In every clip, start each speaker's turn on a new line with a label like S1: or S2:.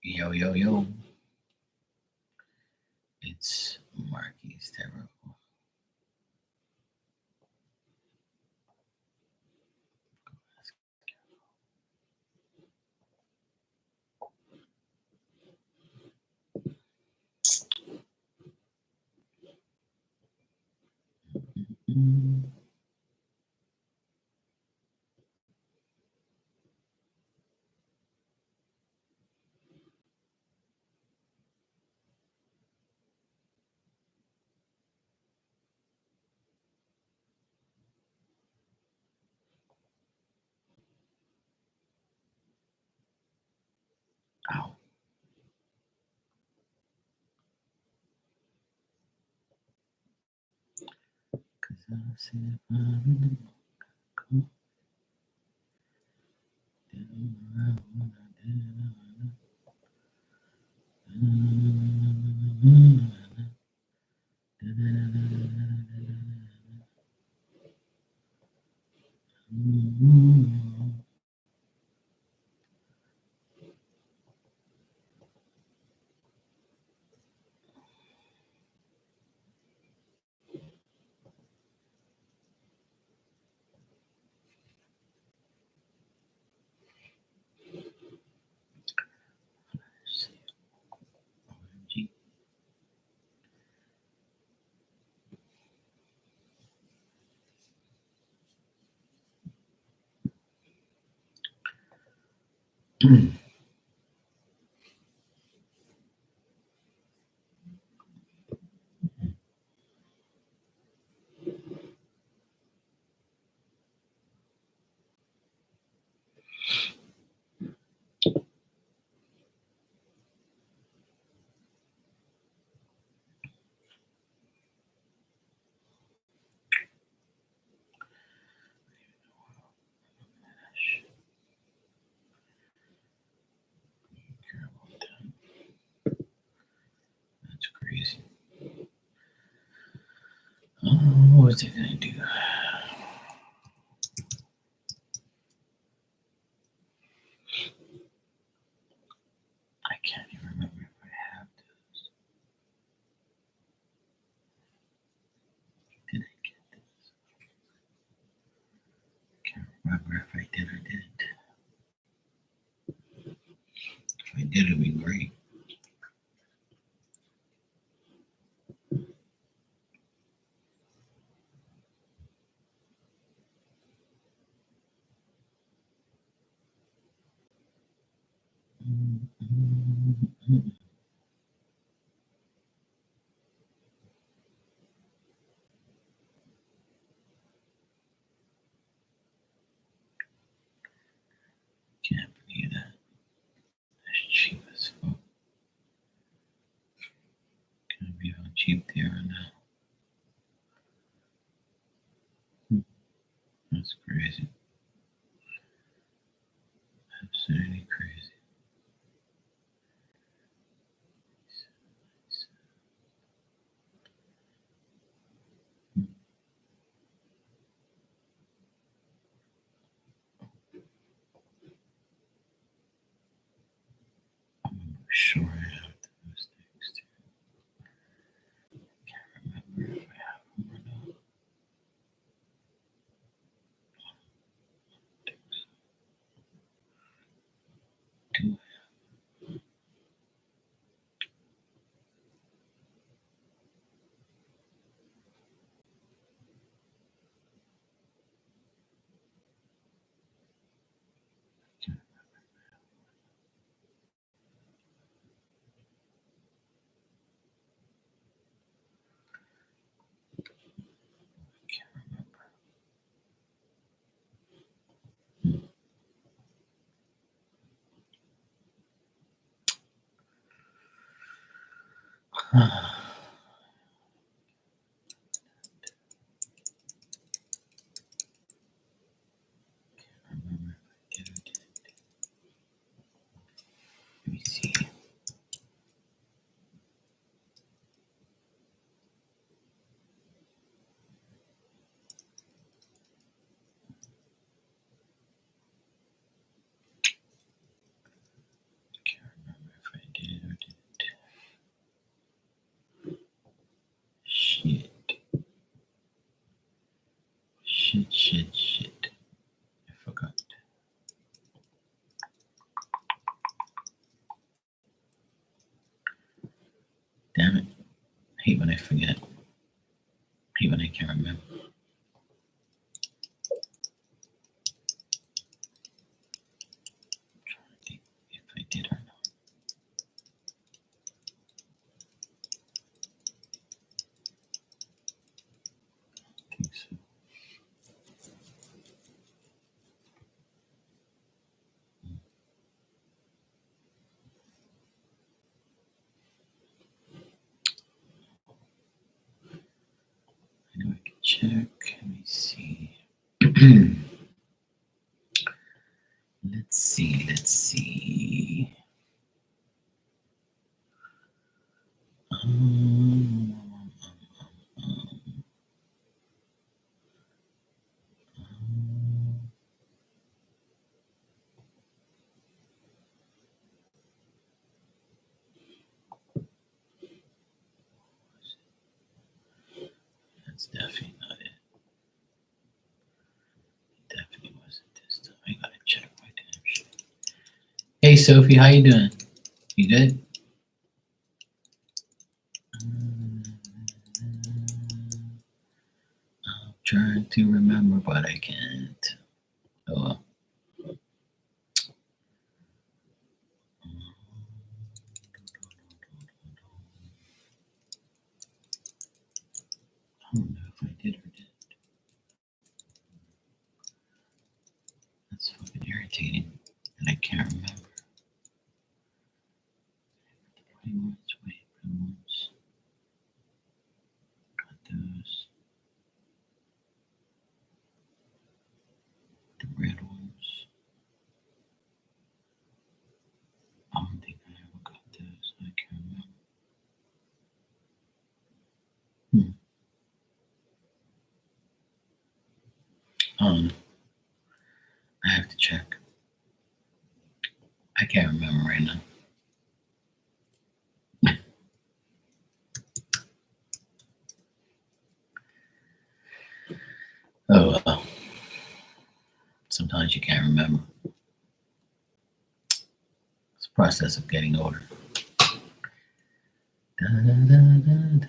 S1: Yo, yo, yo. It's Marquis Tarot. Mm. Ow. Cause I said I'm cool. That's crazy. Oh, what's it gonna do? I can't even remember if I have this. Did I get this? Can't remember if I did or didn't. If I did, it'd be great. Can't believe that. That's cheap as fuck. Can't believe how cheap they are now. That's crazy. Absolutely crazy. I'm sure I have those things too. Can't remember if I have them or not. I think so. Do I can't remember. Remember if I did or didn't. Let me see. Can't remember if I Shit. I forgot. Damn it. I hate when I forget. I hate when I can't remember. I'm trying to think if I did or not. I think so. I know I can check. Let me see. Let's see. Um, That's definitely not it. It definitely wasn't this time. I gotta check my damn shit. Hey Sophie, how you doing? You good? I'm trying to remember, but I can't. Oh well. I don't know if I did or didn't. That's fucking irritating. And I can't remember. Wait, once. Got those. The red ones. I don't think I ever got those. I can't remember. I have to check. I can't remember right now. Oh well. Sometimes you can't remember. It's a process of getting older. Da, da, da, da, da.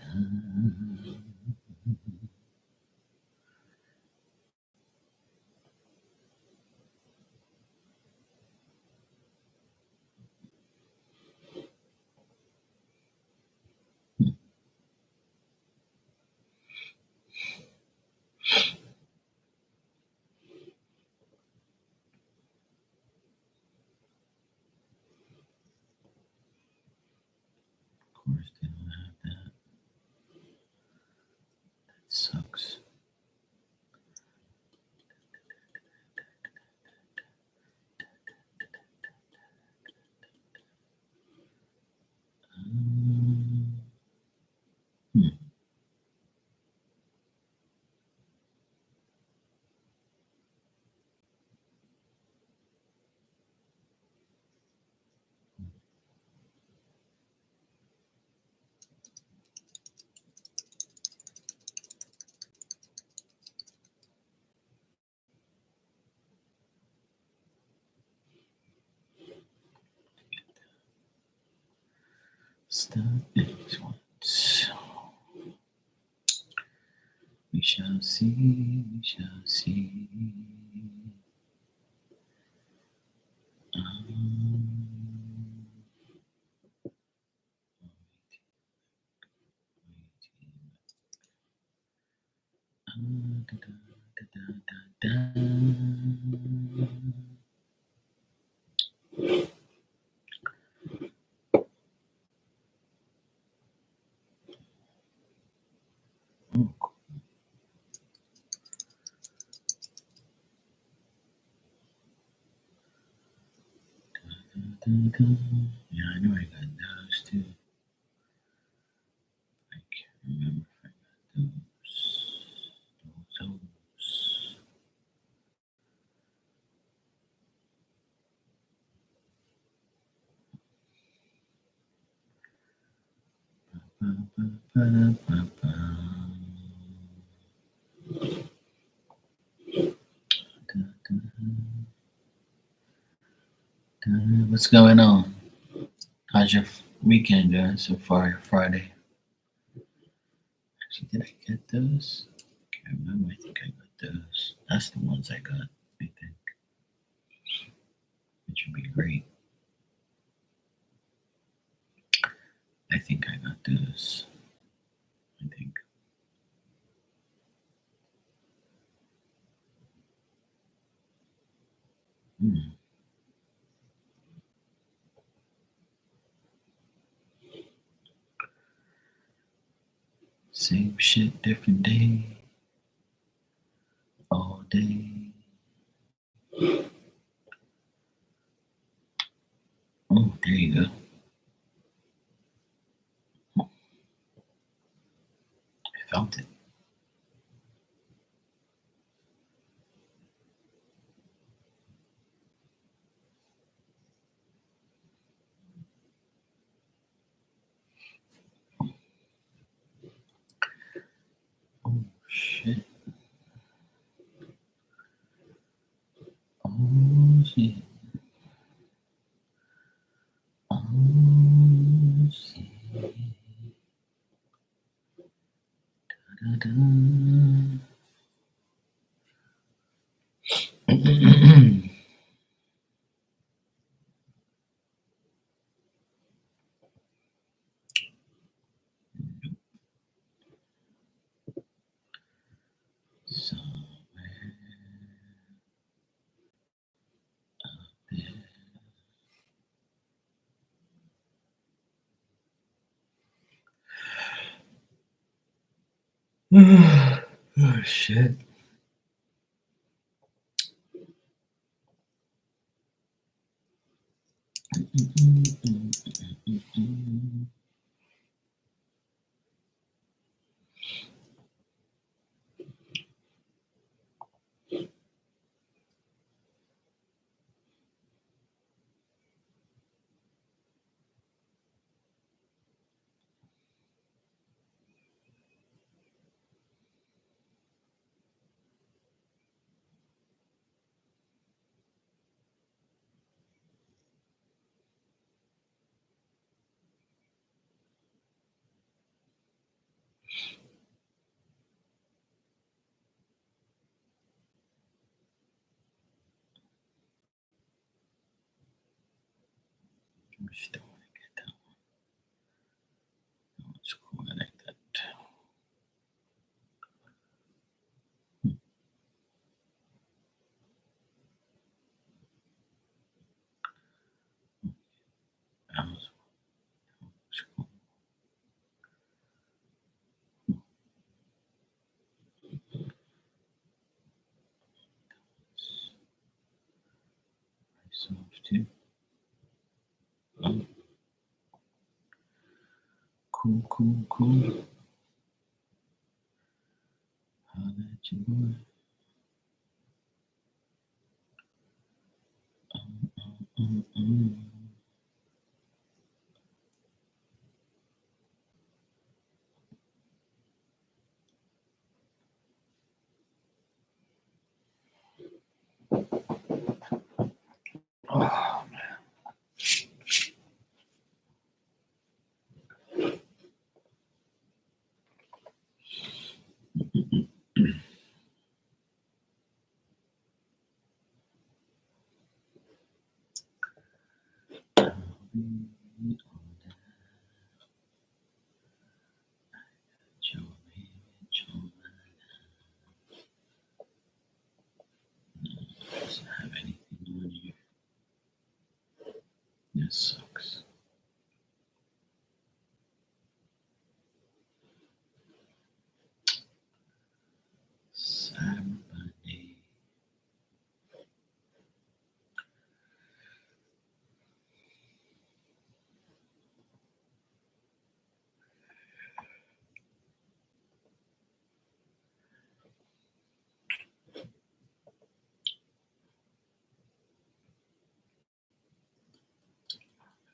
S1: Of course, they don't have that. That sucks. Hmm. Stop it once. We shall see, we shall see. Da, da, da, da, da. Oh, cool. Yeah, I know I got those too. I can't remember if I got those. Ba-ba-ba-ba-ba. What's going on? How's your weekend going so far? Friday. Actually, did I get those? Can't remember. I think I got those. That's the ones I got. I think, which would be great. I think I got those. I think. Hmm. Same shit, different day. All day. Oh, there you go. I felt it. Oh shit. Oh shit. Oh shit. Da-da. Somewhere there. Oh shit. I just don't want to get that one. No, it's cool. I like that. That was cool. Myself too. Oh, cool, cool, cool. Holla at your boy. Mm. Oh man. Doesn't have anything on here. This sucks. Cyber Monday.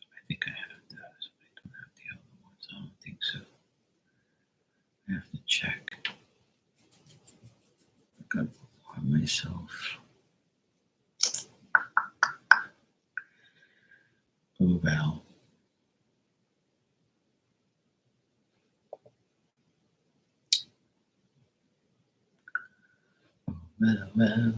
S1: I think I have those, but I don't have the other ones. I don't think so. I have to check. I got one myself. Oval. Well.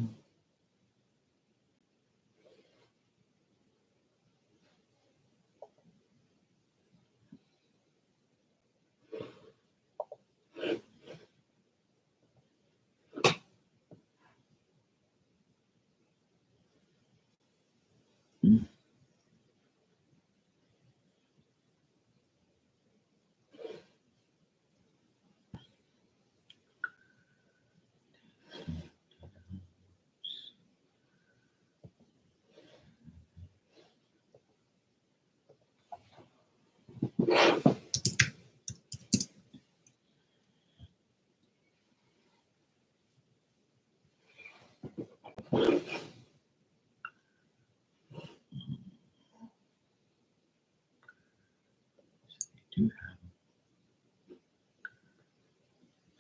S1: Do have.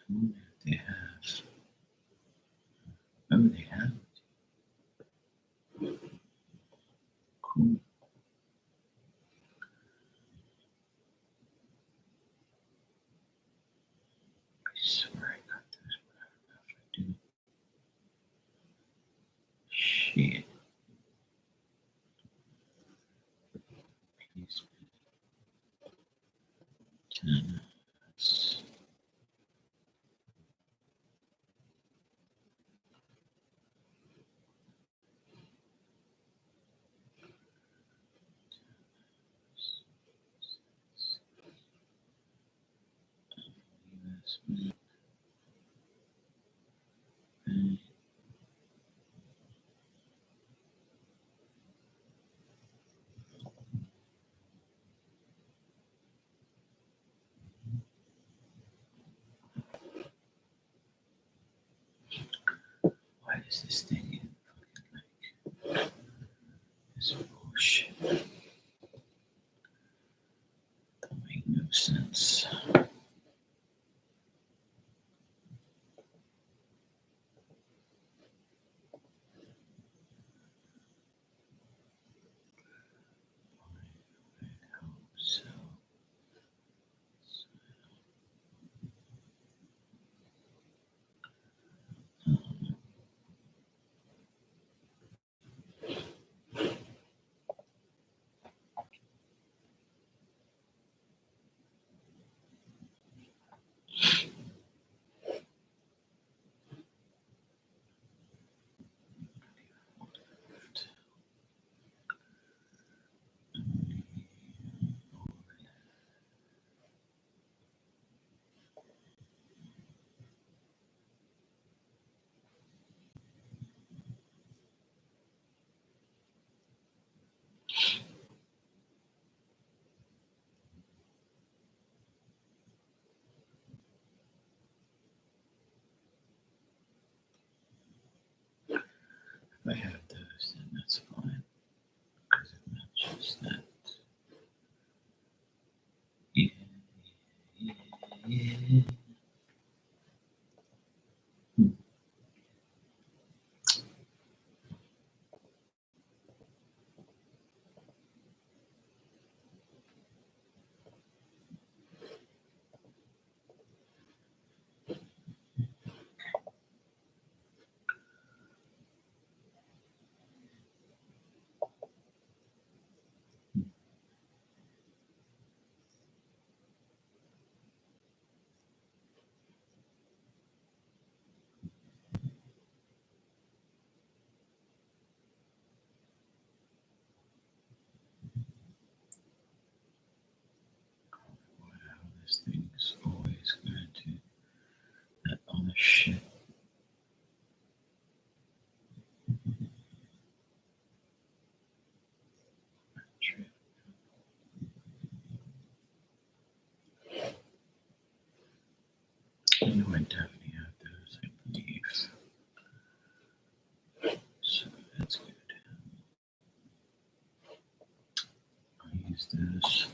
S1: I wonder if they have. Oh, they have. Cool. I swear I got this, but I don't know if I do. Shit. Please. 10. Investment. Why does this thing even fucking like this bullshit? Don't make no sense. So if I have those, then that's fine. Because it matches that. Yeah, yeah, yeah. Wow, this thing's always going to that other shit. True. I know I definitely have those, I believe. So that's good. I'll use those.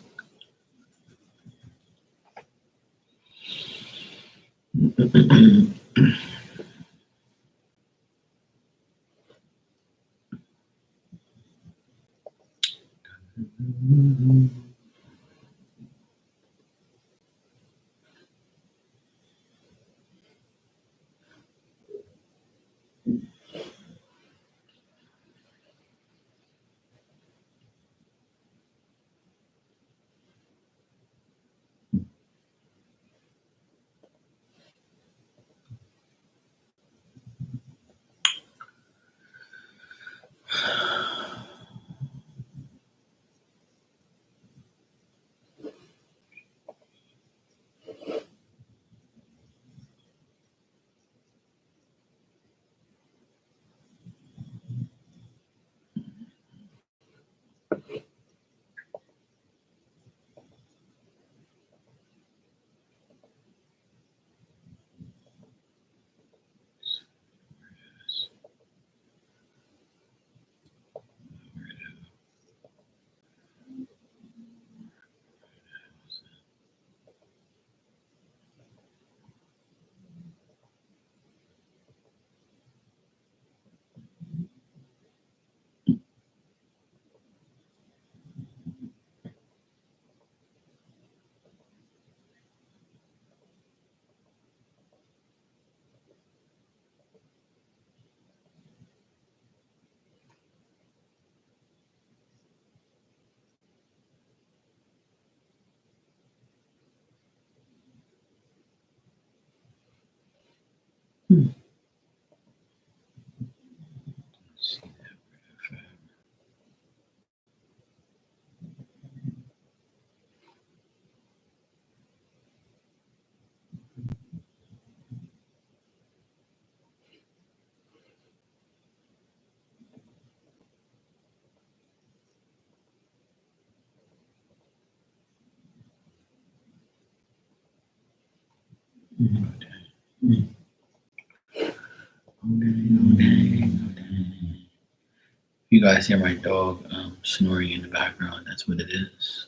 S1: You guys hear my dog snoring in the background? That's what it is.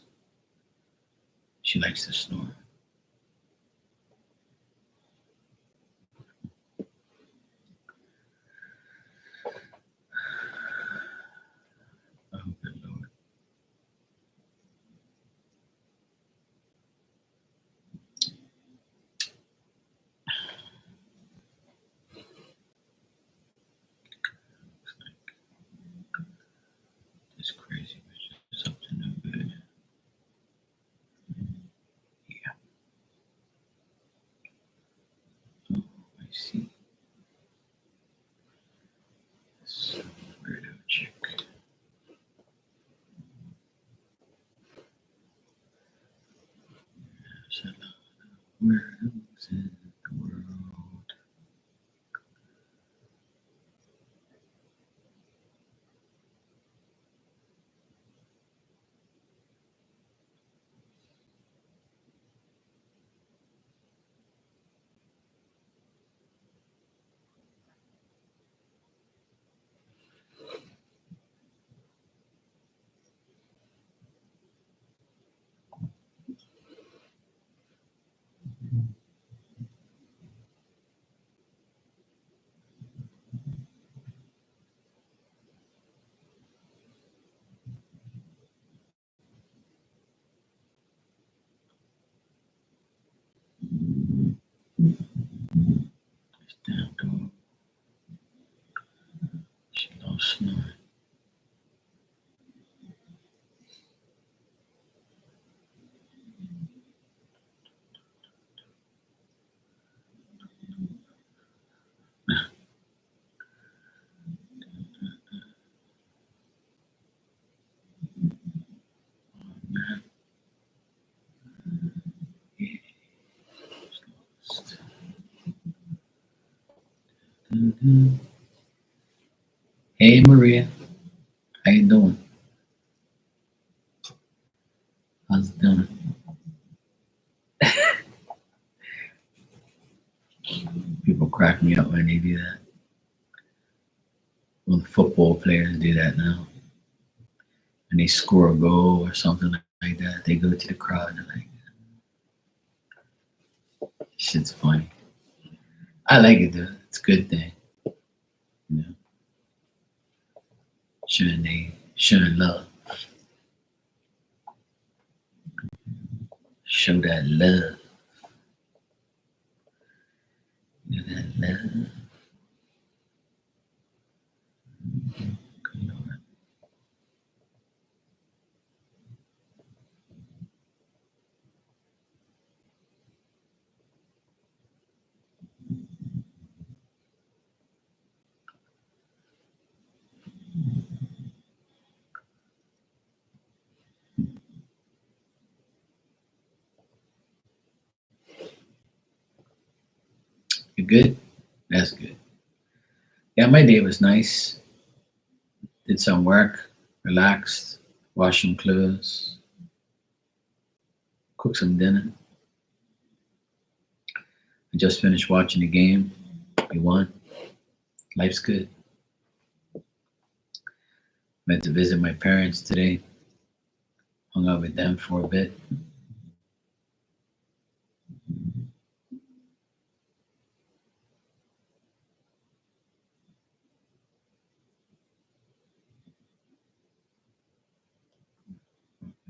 S1: She likes to snore. Oh, good Lord. This crazy bitch is up to no good. Yeah. Oh, I see. This weirdo chick. There's a lot of weirdos in the world. This damn dog. She loves snoring. Man, yeah, she's lost. Mhm. Hey Maria, how you doing? How's it doing? People crack me up when they do that. Well, the football players do that now. When they score a goal or something like that, they go to the crowd and like, shit's funny. I like it though. It's a good thing, you know. Showing love, show that love, you know, that love. Good Lord. You good? That's good. Yeah, my day was nice. Did some work, relaxed, washed some clothes, cooked some dinner. I just finished watching the game. We won. Life's good. Went to visit my parents today. Hung out with them for a bit.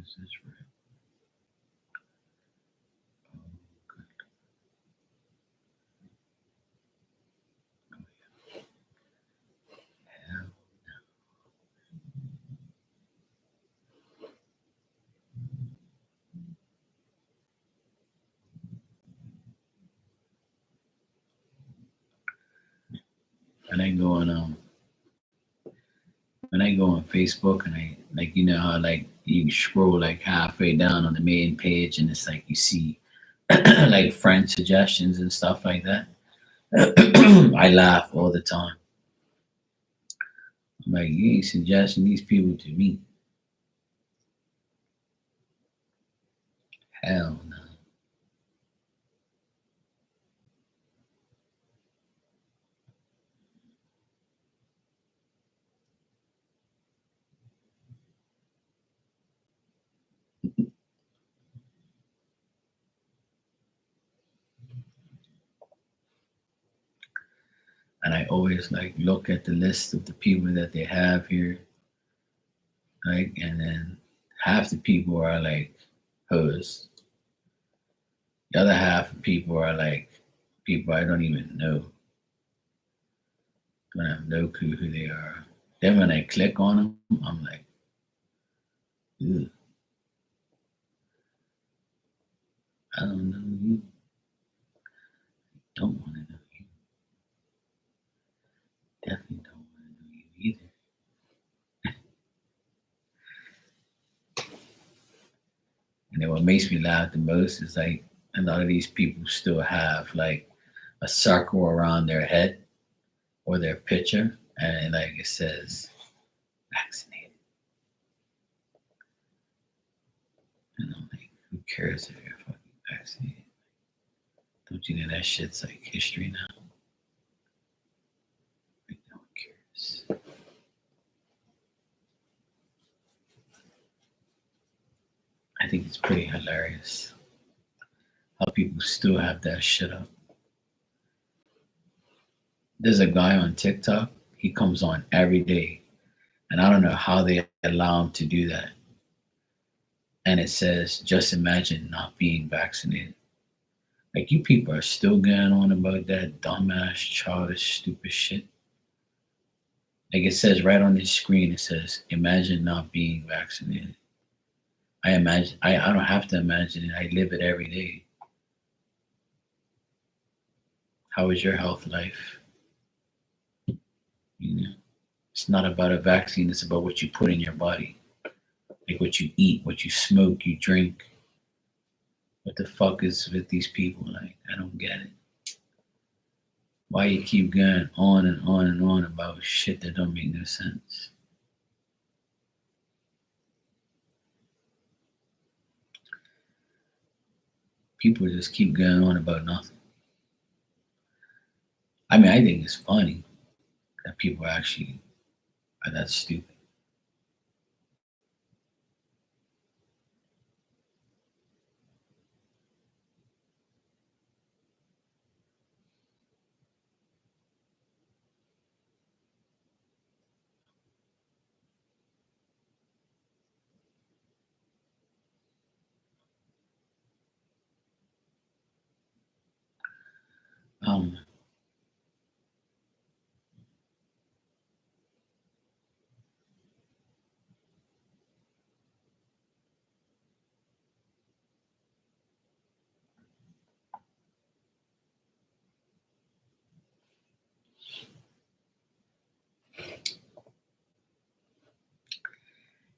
S1: Is this right? Oh, hell. I go on when I go on Facebook and I like you know how like you scroll like halfway down on the main page and it's like you see like friend suggestions and stuff like that. I laugh all the time. I'm like, you ain't suggesting these people to me. Hell no. And I always like look at the list of the people that they have here, like, and then half the people are like hoes. The other half of people are like people I don't even know. I have no clue who they are. Then when I click on them, I'm like, ugh, I don't know you. Don't want to know you. Definitely don't want to know you either. And then what makes me laugh the most is like a lot of these people still have like a circle around their head or their picture, and like it says vaccinated. And I'm like, who cares if you're fucking vaccinated? Don't you know that shit's like history now? Like, no one cares. I think it's pretty hilarious how people still have that shit up. There's a guy on TikTok, he comes on every day, and I don't know how they allow him to do that. And it says, just imagine not being vaccinated. Like, you people are still going on about that dumbass, childish, stupid shit. Like, it says right on this screen, it says, imagine not being vaccinated. I don't have to imagine it. I live it every day. How is your health life? You know, it's not about a vaccine. It's about what you put in your body, like what you eat, what you smoke, you drink. What the fuck is with these people? Like, I don't get it. Why you keep going on and on and on about shit that don't make no sense? People just keep going on about nothing. I mean, I think it's funny that people actually are that stupid. Um,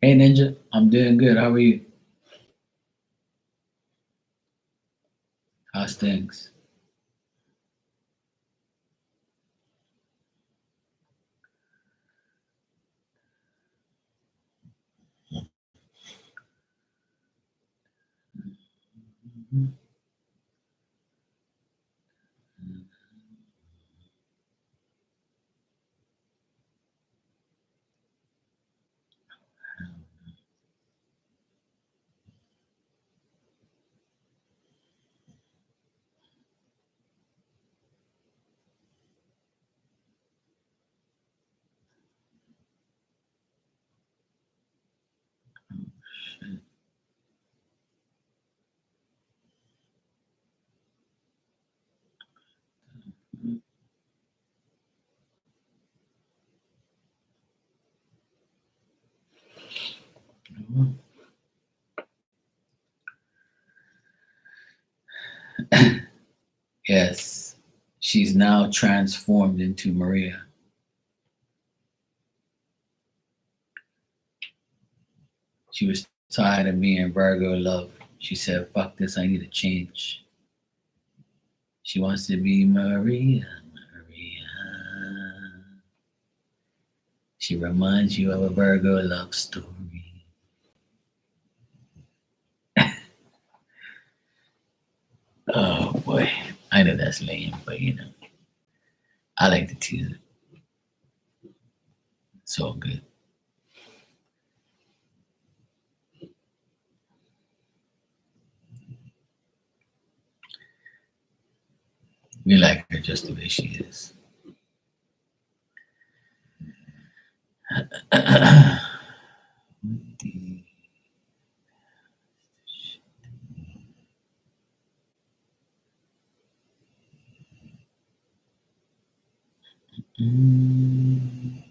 S1: hey Ninja, I'm doing good. How are you? How's things? Mhm. Yes, she's now transformed into Maria. She was tired of being Virgo love. She said, fuck this, I need to change. She wants to be Maria, Maria. She reminds you of a Virgo love story. Oh boy, I know that's lame, but I like to tease it. It's all good. We like her just the way she is. Mm.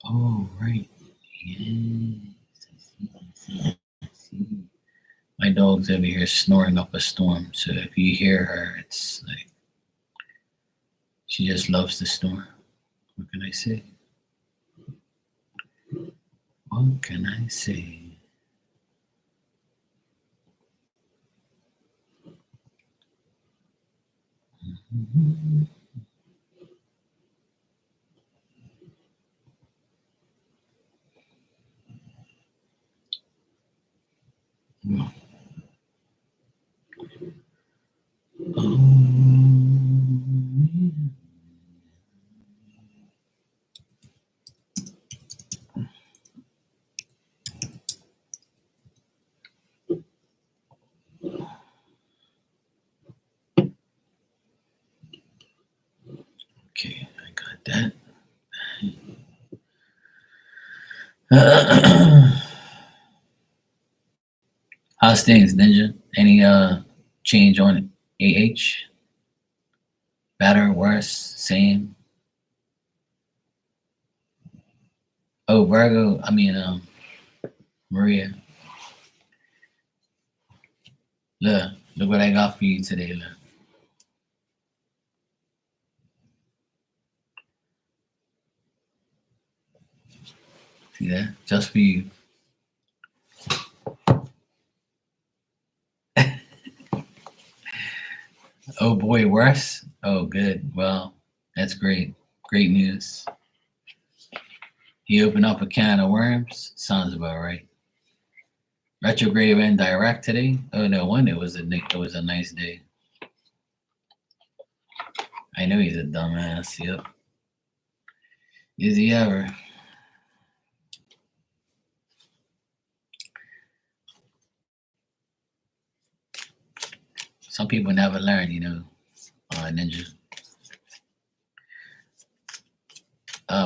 S1: Oh, right. Yes. I see. My dog's over here snoring up a storm. So if you hear her, it's like she just loves to snore. What can I say? What can I say? Mm-hmm. Okay, I got that. How's things, Ninja? Any change on AH? Better, worse, same? Oh, Virgo. I mean, Maria. Look what I got for you today. Look, see that? Just for you. Oh boy, worse. Oh, good. Well, that's great. Great news. He opened up a can of worms. Sounds about right. Retrograde and direct today. Oh no wonder it was a nice day. I know he's a dumbass. Yep. Is he ever? Some people never learn, Ninja.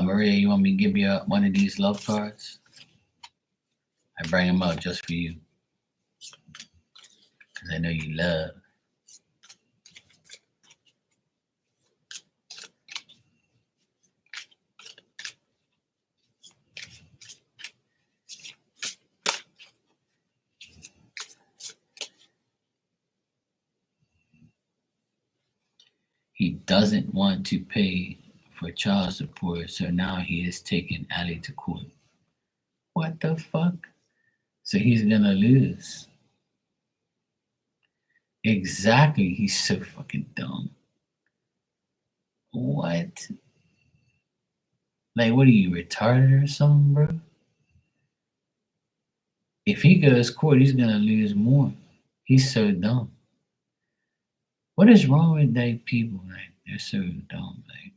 S1: Maria, you want me to give you one of these love cards? I bring them out just for you because I know you love. He doesn't want to pay for child support, so now he is taking Ali to court. What the fuck? So he's gonna lose. Exactly. He's so fucking dumb. What? Like, what are you, retarded or something, bro? If he goes court, he's gonna lose more. He's so dumb. What is wrong with that people? Like, they're so dumb. Like,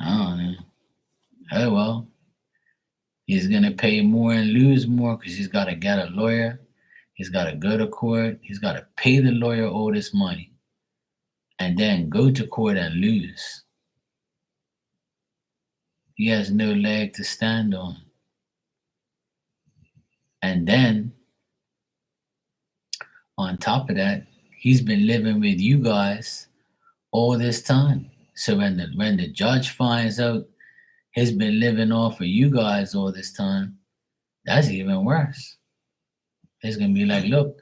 S1: I don't know. Oh well, he's gonna pay more and lose more because he's gotta get a lawyer. He's gotta go to court. He's gotta pay the lawyer all this money, and then go to court and lose. He has no leg to stand on. And then on top of that, he's been living with you guys all this time. So when the judge finds out he's been living off of you guys all this time, that's even worse. It's gonna be like, look,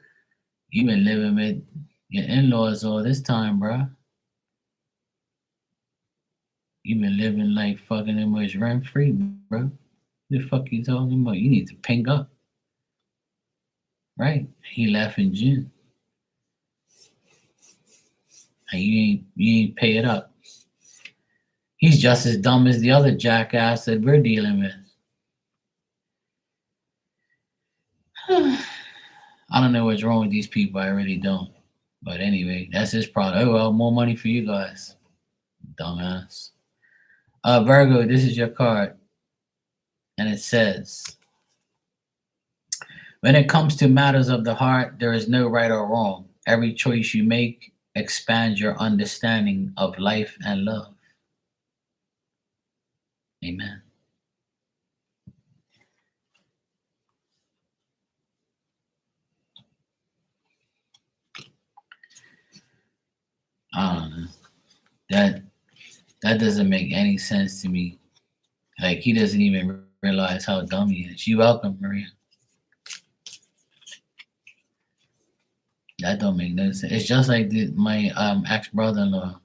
S1: you've been living with your in-laws all this time, bro. You've been living like fucking almost rent free, bro. The fuck you talking about? You need to pink up. Right. He left in June. And you ain't pay it up. He's just as dumb as the other jackass that we're dealing with. I don't know what's wrong with these people. I really don't. But anyway, that's his problem. Oh well, more money for you guys, dumbass. Virgo, this is your card, and it says, when it comes to matters of the heart, there is no right or wrong. Every choice you make expands your understanding of life and love. Amen. I don't know. That doesn't make any sense to me. Like he doesn't even realize how dumb he is. You welcome, Maria. That don't make no sense. It's just like my ex brother-in-law.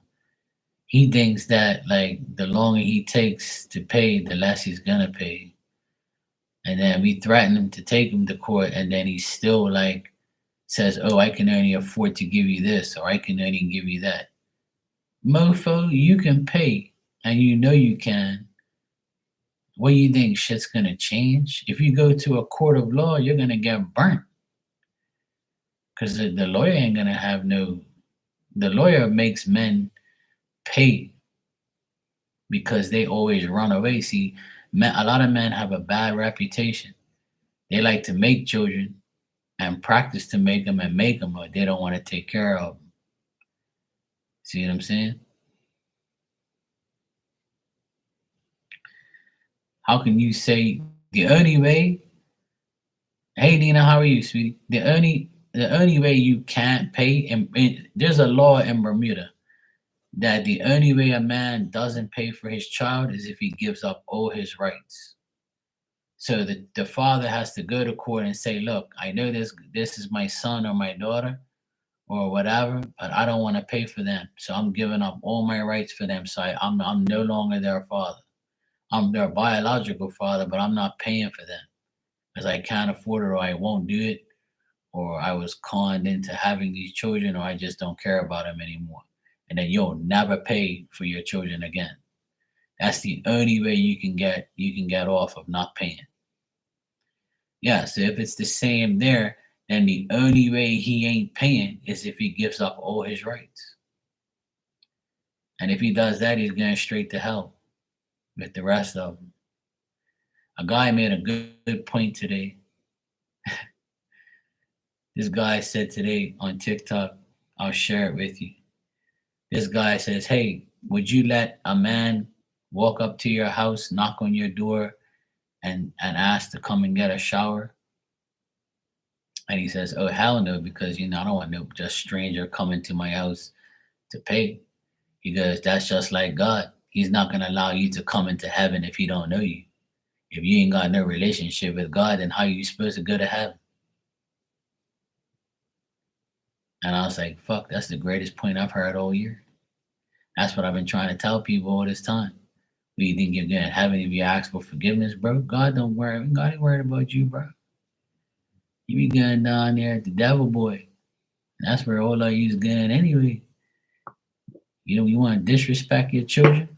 S1: He thinks that like the longer he takes to pay, the less he's gonna pay. And then we threaten him to take him to court, and then he still like says, "Oh, I can only afford to give you this, or I can only give you that." Mofo, you can pay, and you know you can. What do you think? Shit's gonna change? If you go to a court of law, you're gonna get burnt because the lawyer ain't gonna have no. The lawyer makes men pay because they always run away. See, men, a lot of men have a bad reputation. They like to make children and practice to make them and make them, but they don't want to take care of them. See what I'm saying? How can you say the only way? Hey Nina, how are you, sweetie? The only way you can't pay, and there's a law in Bermuda that the only way a man doesn't pay for his child is if he gives up all his rights. So the father has to go to court and say, "Look, I know this is my son or my daughter or whatever, but I don't want to pay for them, so I'm giving up all my rights for them. So I'm no longer their father. I'm their biological father, but I'm not paying for them because I can't afford it, or I won't do it, or I was conned into having these children, or I just don't care about them anymore." And then you'll never pay for your children again. That's the only way you can get off of not paying. Yeah, so if it's the same there, then the only way he ain't paying is if he gives up all his rights. And if he does that, he's going straight to hell with the rest of them. A guy made a good point today. This guy said today on TikTok, I'll share it with you. This guy says, "Hey, would you let a man walk up to your house, knock on your door, and ask to come and get a shower?" And he says, "Oh, hell no, because I don't want no just stranger coming to my house to pay." He goes, "That's just like God. He's not going to allow you to come into heaven if he don't know you. If you ain't got no relationship with God, then how you supposed to go to heaven?" And I was like, fuck, that's the greatest point I've heard all year. That's what I've been trying to tell people all this time. Do you think you're going to heaven if you ask for forgiveness, bro? God don't worry. God ain't worried about you, bro. You be going down there at the devil boy. That's where all of you's going anyway. You want to disrespect your children?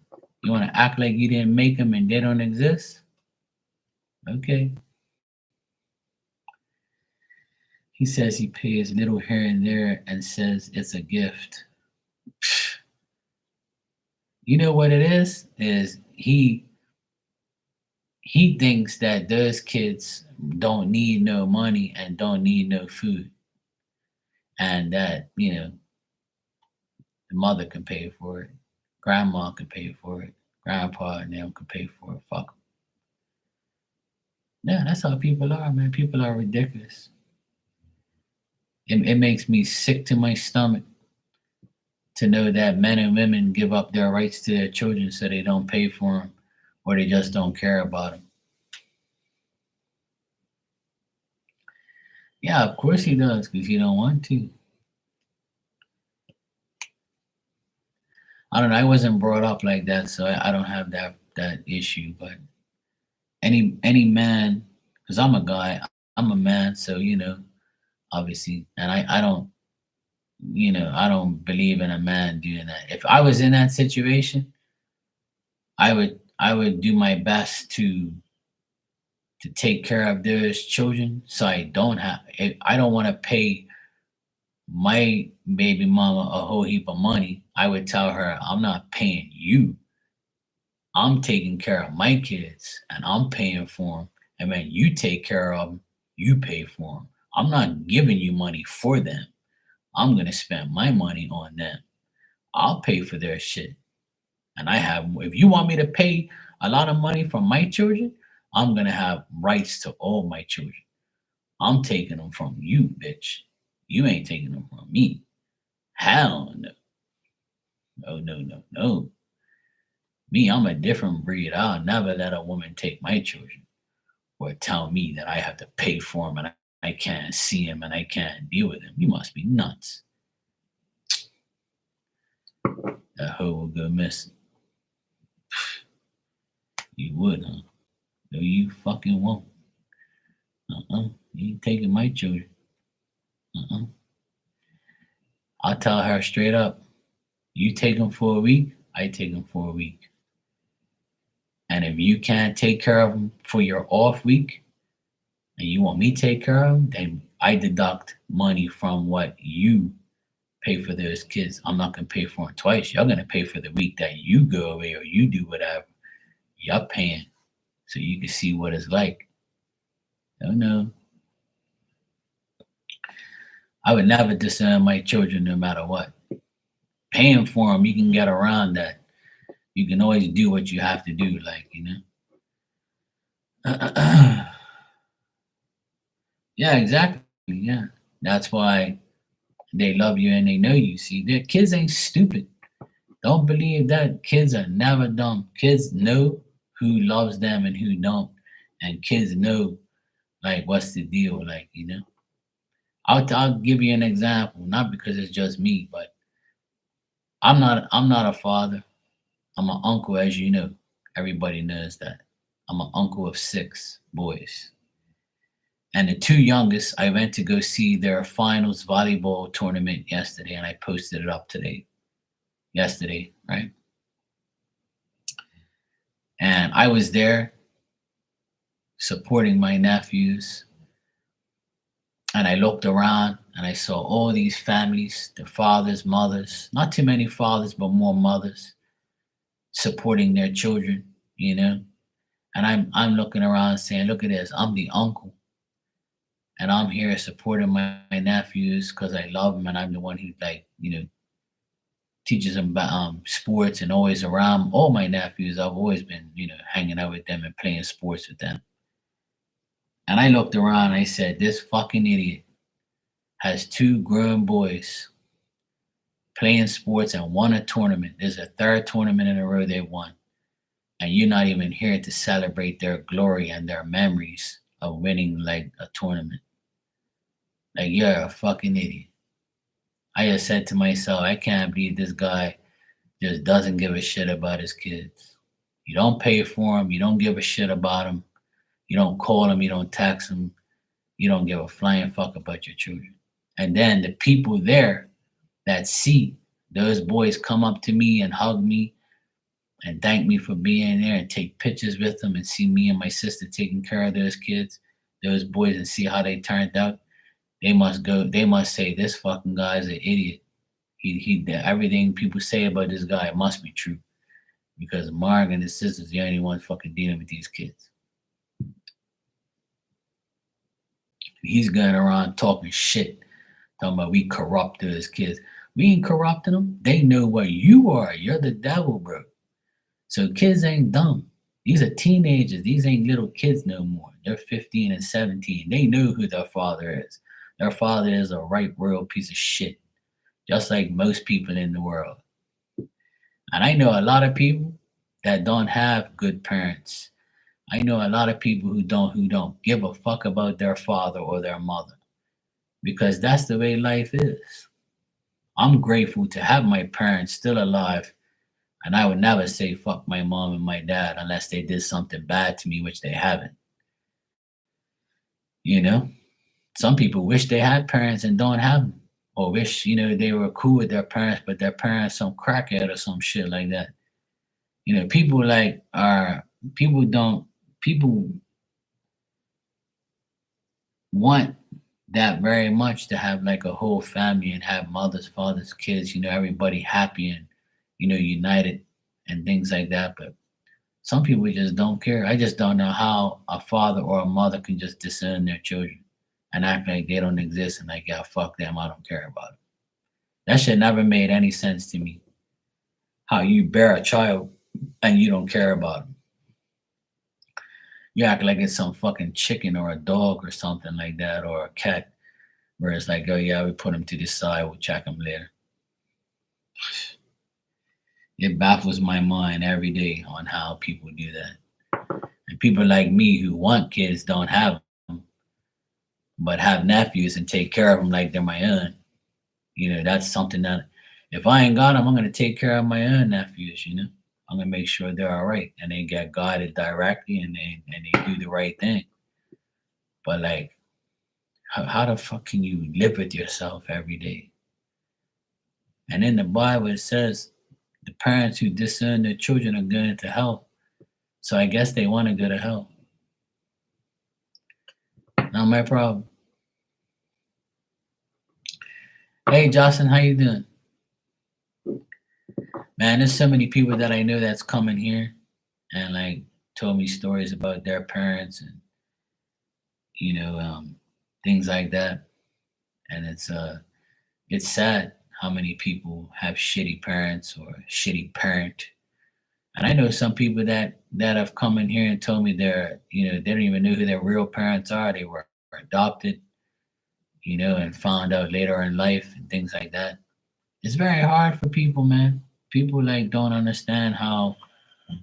S1: You want to act like you didn't make them and they don't exist? Okay. He says he pays little here and there and says it's a gift. You know what it is? Is he thinks that those kids don't need no money and don't need no food, and that the mother can pay for it, grandma can pay for it, grandpa and them can pay for it. Fuck 'em. Yeah, that's how people are, man. People are ridiculous. It makes me sick to my stomach to know that men and women give up their rights to their children so they don't pay for them or they just don't care about them. Yeah, of course he does because he don't want to. I don't know. I wasn't brought up like that, so I don't have that issue. But any man, because I'm a guy, I'm a man, so obviously, and I don't, I don't believe in a man doing that. If I was in that situation, I would do my best to take care of those children, so I don't have. I don't want to pay my baby mama a whole heap of money. I would tell her, I'm not paying you. I'm taking care of my kids and I'm paying for them. And when you take care of them, you pay for them. I'm not giving you money for them. I'm going to spend my money on them. I'll pay for their shit. And if you want me to pay a lot of money for my children, I'm going to have rights to all my children. I'm taking them from you, bitch. You ain't taking them from me. Hell no. No, no, no, no. Me, I'm a different breed. I'll never let a woman take my children or tell me that I have to pay for them and I can't see them and I can't deal with them. You must be nuts. That hoe will go missing. You would, huh? No, you fucking won't. You ain't taking my children. I'll tell her straight up. You take them for a week, I take them for a week. And if you can't take care of them for your off week, and you want me to take care of them, then I deduct money from what you pay for those kids. I'm not gonna pay for them twice. You're gonna pay for the week that you go away or you do whatever. You're paying so you can see what it's like. Oh no. I would never disown my children no matter what. Paying for them, you can get around that. You can always do what you have to do, Yeah, exactly. Yeah. That's why they love you and they know you. See, their kids ain't stupid. Don't believe that. Kids are never dumb. Kids know who loves them and who don't. And kids know what's the deal, I'll give you an example, not because it's just me, but I'm not a father. I'm an uncle, as you know. Everybody knows that. I'm an uncle of 6 boys. And the 2 youngest, I went to go see their finals volleyball tournament yesterday, and I posted it up yesterday, right? And I was there supporting my nephews. And I looked around and I saw all these families, the fathers, mothers, not too many fathers, but more mothers supporting their children, And I'm looking around saying, look at this, I'm the uncle. And I'm here supporting my nephews because I love them and I'm the one who teaches them about sports and always around all my nephews. I've always been, hanging out with them and playing sports with them. And I looked around and I said, this fucking idiot has 2 grown boys playing sports and won a tournament. There's a 3rd tournament in a row they won. And you're not even here to celebrate their glory and their memories of winning a tournament. You're a fucking idiot. I just said to myself, I can't believe this guy just doesn't give a shit about his kids. You don't pay for them. You don't give a shit about them. You don't call them. You don't text them. You don't give a flying fuck about your children. And then the people there that see those boys come up to me and hug me and thank me for being there and take pictures with them and see me and my sister taking care of those kids, those boys, and see how they turned out. They must say, this fucking guy is an idiot. He everything people say about this guy must be true. Because Mark and his sister's the only one fucking dealing with these kids. He's going around talking shit, talking about we corrupt those kids. We ain't corrupting them. They know what you are. You're the devil, bro. So kids ain't dumb. These are teenagers. These ain't little kids no more. They're 15 and 17. They know who their father is. Their father is a right royal piece of shit, just like most people in the world. And I know a lot of people that don't have good parents. I know a lot of people who don't give a fuck about their father or their mother, because that's the way life is. I'm grateful to have my parents still alive And I would never say fuck my mom and my dad unless they did something bad to me, which they haven't. You know, some people wish they had parents and don't have them, or wish they were cool with their parents, but their parents some crackhead or some shit like that. People like are people don't people want that very much to have like a whole family and have mothers, fathers, kids, everybody happy and united and things like that. But some people just don't care. I just don't know how a father or a mother can just disown their children and act like they don't exist and like, yeah, fuck them, I don't care about them. That shit never made any sense to me. How you bear a child and you don't care about them. You act like it's some fucking chicken or a dog or something like that, or a cat, where it's like, oh yeah, we put him to the side, we'll check him later. It baffles my mind every day on how people do that. And people like me who want kids don't have them, but have nephews and take care of them like they're my own. That's something that if I ain't got them, I'm gonna take care of my own nephews. I'm gonna make sure they're all right and they get guided directly and they do the right thing. But like, how the fuck can you live with yourself every day? And in the Bible it says the parents who disown their children are going to hell. So I guess they want to go to hell. Not my problem. Hey Jocelyn, how you doing? Man, there's so many people that I know that's coming here and like told me stories about their parents and things like that. And it's sad how many people have shitty parents or shitty parent. And I know some people that have come in here and told me they don't even know who their real parents are. They were adopted, and found out later in life and things like that. It's very hard for people, man. People like don't understand how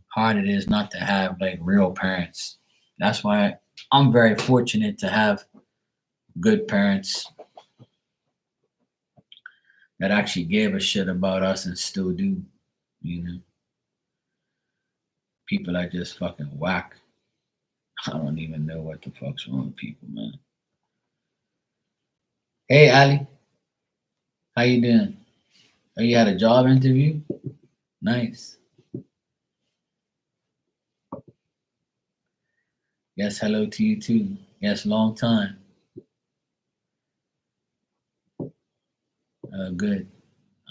S1: hard it is not to have like real parents. That's why I'm very fortunate to have good parents that actually gave a shit about us and still do. You know, people are just fucking whack. I don't even know what the fuck's wrong with people, man. Hey, Ali, how you doing? Oh, you had a job interview? Nice. Yes, hello to you too. Yes, long time. Good.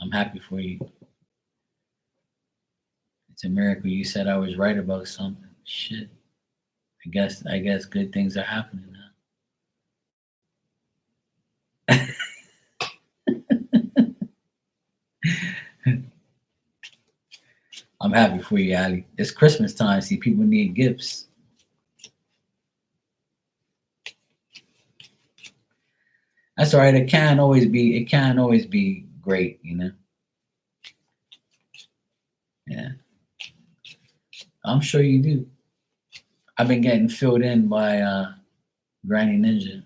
S1: I'm happy for you. It's a miracle you said I was right about something. Shit. I guess good things are happening now. I'm happy for you, Ali. It's Christmas time. See, people need gifts. That's all right. It can't always be great. Yeah. I'm sure you do. I've been getting filled in by Granny Ninja.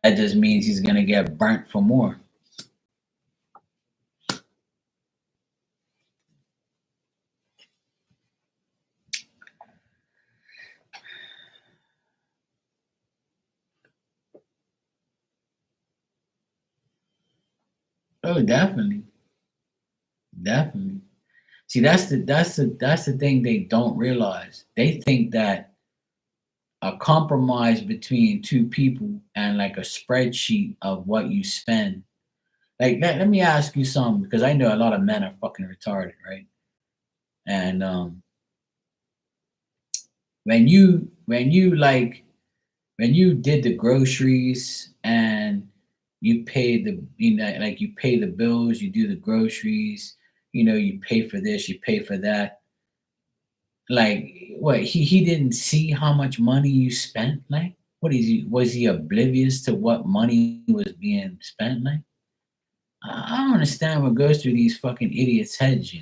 S1: That just means he's gonna get burnt for more. Oh, definitely, definitely. See, that's the thing they don't realize. They think that a compromise between two people and like a spreadsheet of what you spend. Like, let me ask you something because I know a lot of men are fucking retarded, right? And when you did the groceries and you pay the like you pay the bills, you do the groceries, You pay for this, you pay for that. Like, what? He didn't see how much money you spent. Like, what is he? Was he oblivious to what money was being spent? Like, I don't understand what goes through these fucking idiots' heads.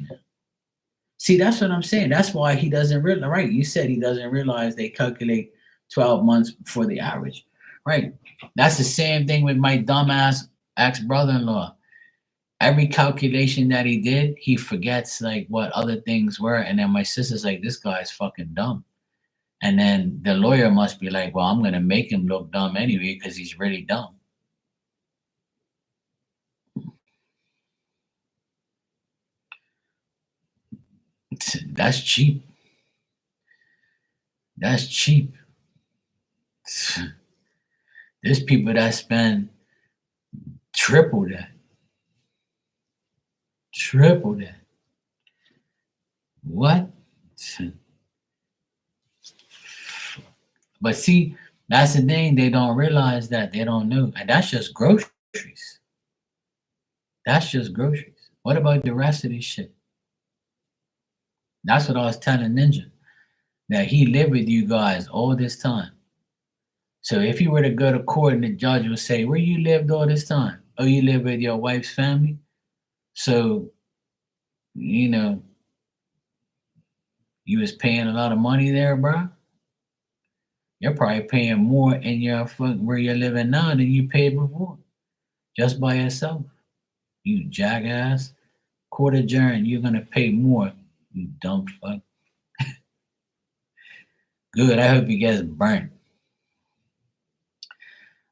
S1: See, that's what I'm saying. That's why he doesn't realize. Right? You said he doesn't realize they calculate 12 months for the average. Right? That's the same thing with my dumbass ex brother-in-law. Every calculation that he did, he forgets like what other things were, and then my sister's like, "This guy's fucking dumb." And then the lawyer must be like, "Well, I'm gonna make him look dumb anyway because he's really dumb." That's cheap. That's cheap. There's people that spend triple that, triple that. What? But see, that's the thing. They don't realize that. They don't know. And that's just groceries. That's just groceries. What about the rest of this shit? That's what I was telling Ninja. That he lived with you guys all this time. So if you were to go to court and the judge would say, "Where you lived all this time?" "Oh, you live with your wife's family." So, you know, you was paying a lot of money there, bro. You're probably paying more in where you're living now than you paid before, just by yourself. You jackass. Court adjourned. You're gonna pay more. You dumb fuck. Good. I hope he gets burnt.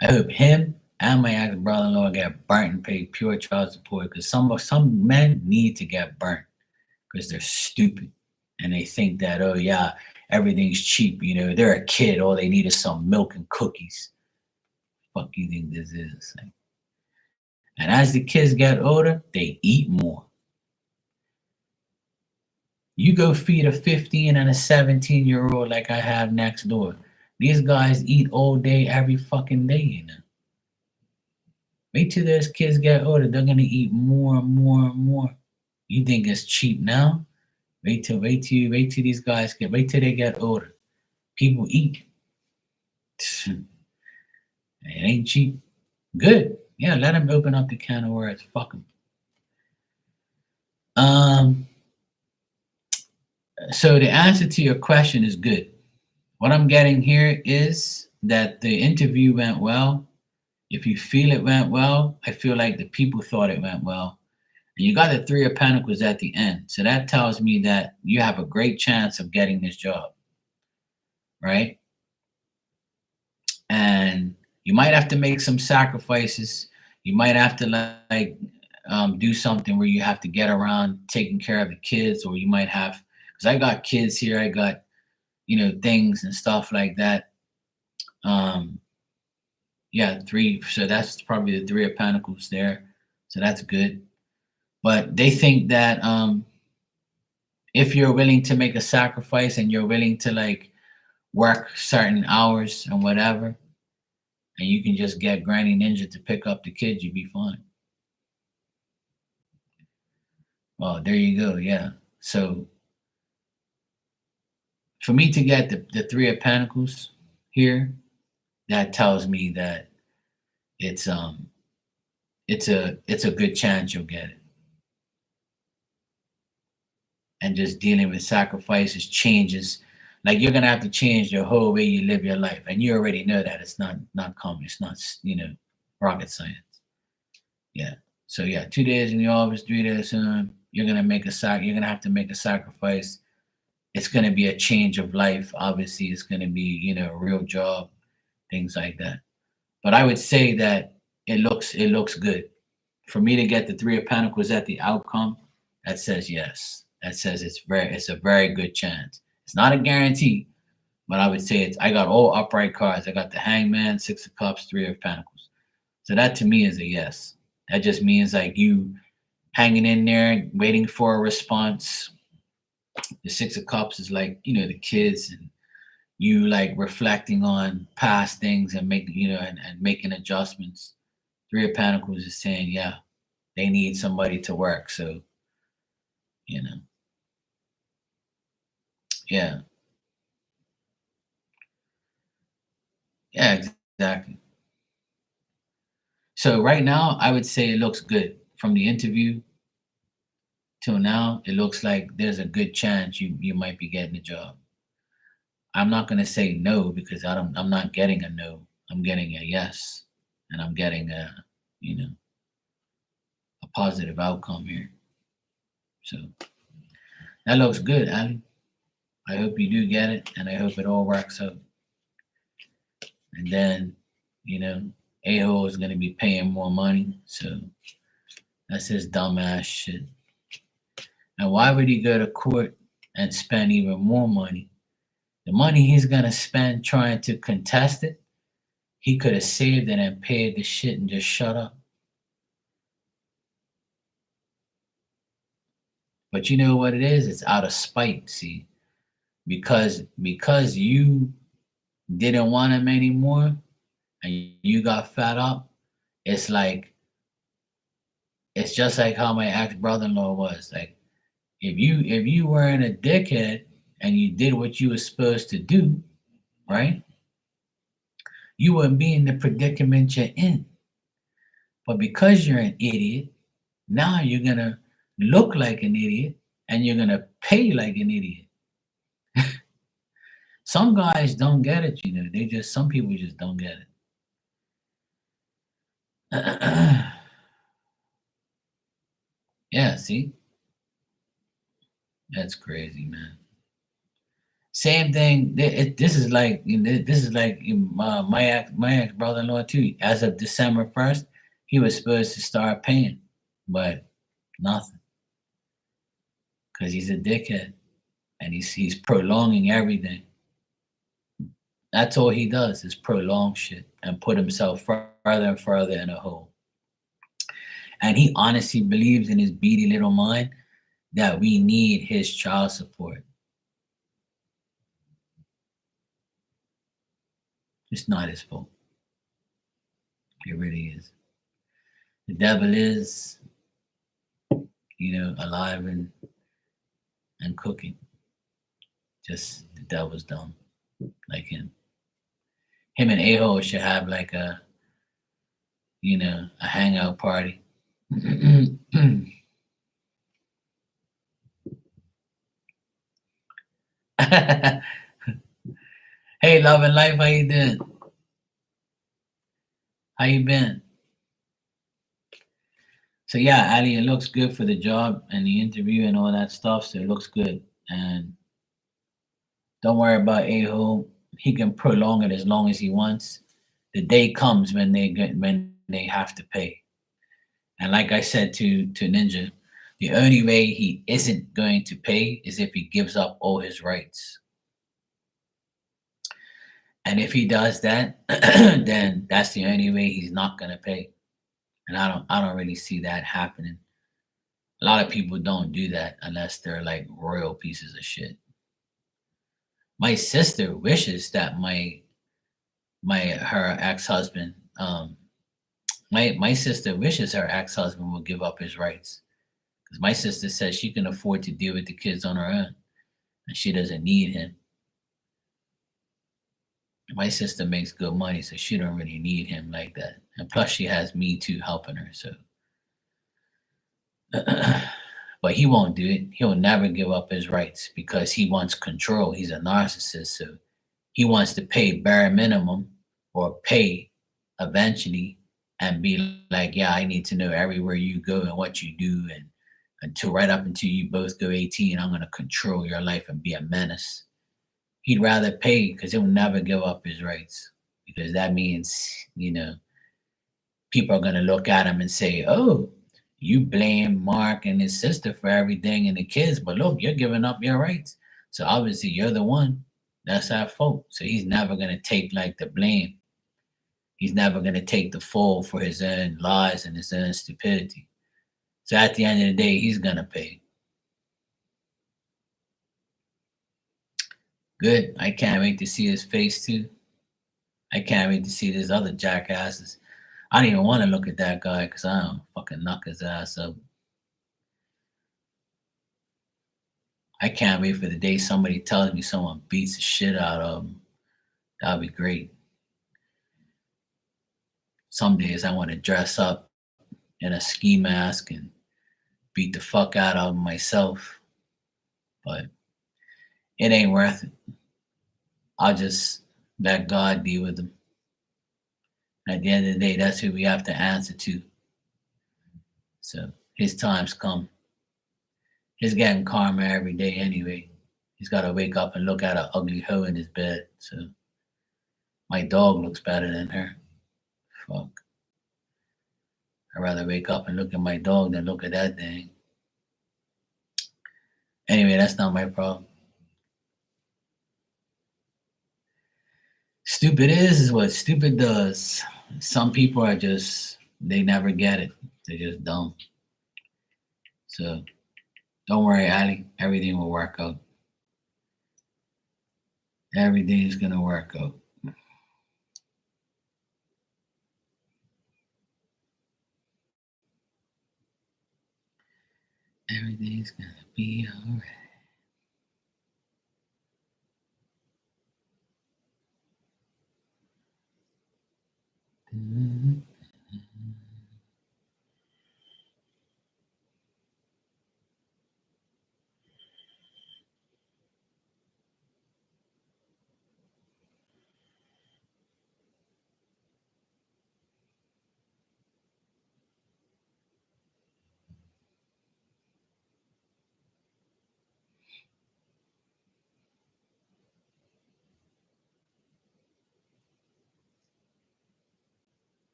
S1: I hope him and my ex brother-in-law get burnt and pay pure child support because some men need to get burnt because they're stupid and they think that, oh yeah, everything's cheap. They're a kid. All they need is some milk and cookies. Fuck you think this is? And as the kids get older, they eat more. You go feed a 15 and a 17-year-old like I have next door. These guys eat all day, every fucking day. Wait till those kids get older. They're gonna eat more and more and more. You think it's cheap now? Wait till these guys wait till they get older. People eat. It ain't cheap. Good. Yeah, let them open up the can of worms. Fuck them. So the answer to your question is good. What I'm getting here is that the interview went well. If you feel it went well, I feel like the people thought it went well. And you got the Three of Pentacles at the end. So that tells me that you have a great chance of getting this job. Right? And you might have to make some sacrifices. You might have to do something where you have to get around taking care of the kids, or you might have, because I got kids here, I got, things and stuff like that. Yeah, three. So that's probably the Three of Pentacles there. So that's good. But they think that if you're willing to make a sacrifice and you're willing to work certain hours and whatever, and you can just get Granny Ninja to pick up the kids, you'd be fine. Well, there you go. Yeah. So for me to get the Three of Pentacles here, that tells me that it's a good chance you'll get it. And just dealing with sacrifices, changes, like you're gonna have to change your whole way you live your life, and you already know that it's not common, it's not rocket science. Yeah. So yeah, 2 days in the office, 3 days home. You're gonna You're gonna have to make a sacrifice. It's gonna be a change of life. Obviously, it's gonna be a real job, things like that. But I would say that it looks good. For me to get the Three of Pentacles at the outcome, that says yes. That says it's a very good chance. It's not a guarantee, but I would say I got all upright cards. I got the Hangman, Six of Cups, Three of Pentacles. So that to me is a yes. That just means you hanging in there, waiting for a response. The Six of Cups is the kids, and you reflecting on past things and making and making adjustments. Three of Pentacles is saying, yeah, they need somebody to work. So you know. Yeah. Yeah, exactly. So right now, I would say it looks good. From the interview till now, it looks like there's a good chance you might be getting the job. I'm not gonna say no because I'm not getting a no. I'm getting a yes. And I'm getting you know, a positive outcome here. So that looks good, Ali. I hope you do get it and I hope it all works out. And then, you know, A-hole is gonna be paying more money. So that's his dumbass shit. And why would he go to court and spend even more money? The money he's gonna spend trying to contest it, he could have saved it and paid the shit and just shut up. But you know what it is? It's out of spite, see. Because you didn't want him anymore and you got fed up, it's like it's just like how my ex brother-in-law was. Like if you weren't a dickhead and you did what you were supposed to do, right? You wouldn't be in the predicament you're in. But because you're an idiot, now you're gonna look like an idiot and you're gonna pay like an idiot. Some guys don't get it, you know. They just some people just don't get it. Yeah, see, that's crazy, man. Same thing. This is like this is like my ex brother-in-law too. As of December 1st, he was supposed to start paying, but nothing because he's a dickhead and he's prolonging everything. That's all he does is prolong shit and put himself further and further in a hole. And he honestly believes in his beady little mind that we need his child support. It's not his fault. It really is. The devil is, alive and cooking. Just the devil's dumb, like him. Him and A-Hole should have like a hangout party. Hey, love and life, how you doing? How you been? So yeah, Ali, it looks good for the job and the interview and all that stuff. So it looks good. And don't worry about A-Hole. He can prolong it as long as he wants. The day comes when they have to pay. And like I said to Ninja, the only way he isn't going to pay is if he gives up all his rights. And if he does that, then that's the only way he's not gonna pay. And I don't really see that happening. A lot of people don't do that unless they're like royal pieces of shit. My sister wishes that her ex-husband my sister wishes her ex-husband would give up his rights. Because my sister says she can afford to deal with the kids on her own and she doesn't need him. My sister makes good money, so she don't really need him like that. And plus she has me too helping her, so but he won't do it. He'll never give up his rights because he wants control. He's a narcissist, so he wants to pay bare minimum or pay eventually and be like, yeah, I need to know everywhere you go and what you do and until you both go 18, I'm gonna control your life and be a menace. He'd rather pay because he'll never give up his rights. Because that means, people are gonna look at him and say, oh, you blame Mark and his sister for everything and the kids, but look, you're giving up your rights. So obviously you're the one that's at fault. So he's never gonna take like the blame. He's never gonna take the fall for his own lies and his own stupidity. So at the end of the day, he's gonna pay. Good. I can't wait to see his face too. I can't wait to see these other jackasses. I don't even want to look at that guy because I don't fucking knock his ass up. I can't wait for the day somebody tells me someone beats the shit out of them. That'll be great. Some days I want to dress up in a ski mask and beat the fuck out of 'em myself, but it ain't worth it. I'll just let God be with them. At the end of the day, that's who we have to answer to. So his time's come. He's getting karma every day anyway. He's got to wake up and look at an ugly hoe in his bed. So my dog looks better than her. Fuck. I'd rather wake up and look at my dog than look at that thing. Anyway, that's not my problem. Stupid is what stupid does. Some people are just, they never get it. They're just dumb. So don't worry, Ali. Everything will work out. Everything's going to work out. Everything's going to be all right. Mm-hmm.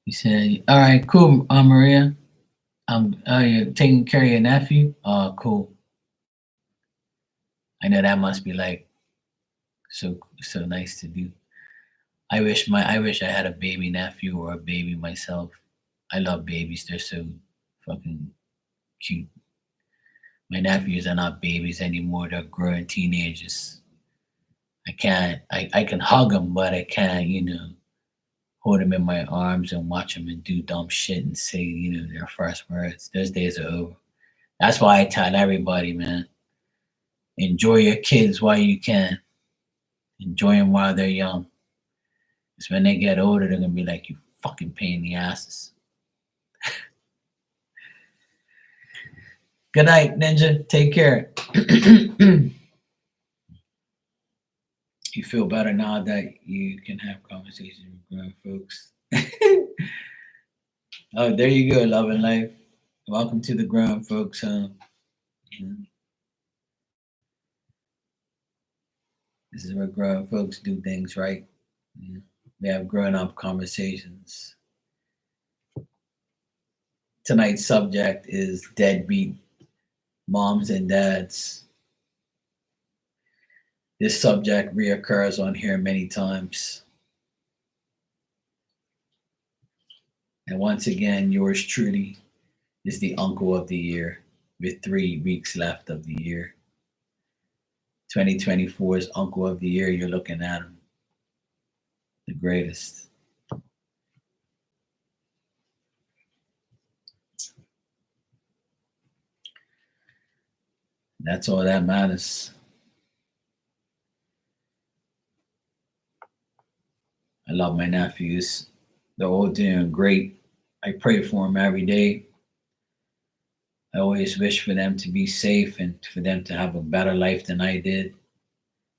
S1: You said, all right, cool, Maria. You're taking care of your nephew? Oh, cool. I know that must be like so nice to do. I wish I had a baby nephew or a baby myself. I love babies. They're so fucking cute. My nephews are not babies anymore. They're growing teenagers. I can hug them, but I can't, hold them in my arms and watch them and do dumb shit and say, their first words. Those days are over. That's why I tell everybody, man, enjoy your kids while you can. Enjoy them while they're young. Because when they get older, they're going to be like, you fucking pain in the asses. Good night, Ninja. Take care. You feel better now that you can have conversations with grown folks. Oh, there you go, love and life. Welcome to the grown folks home. This is where grown folks do things right. We have grown up conversations. Tonight's subject is deadbeat moms and dads. This subject reoccurs on here many times. And once again, yours truly is the uncle of the year with 3 weeks left of the year. 2024's uncle of the year, you're looking at him. The greatest. That's all that matters. I love my nephews. They're all doing great. I pray for them every day. I always wish for them to be safe and for them to have a better life than I did,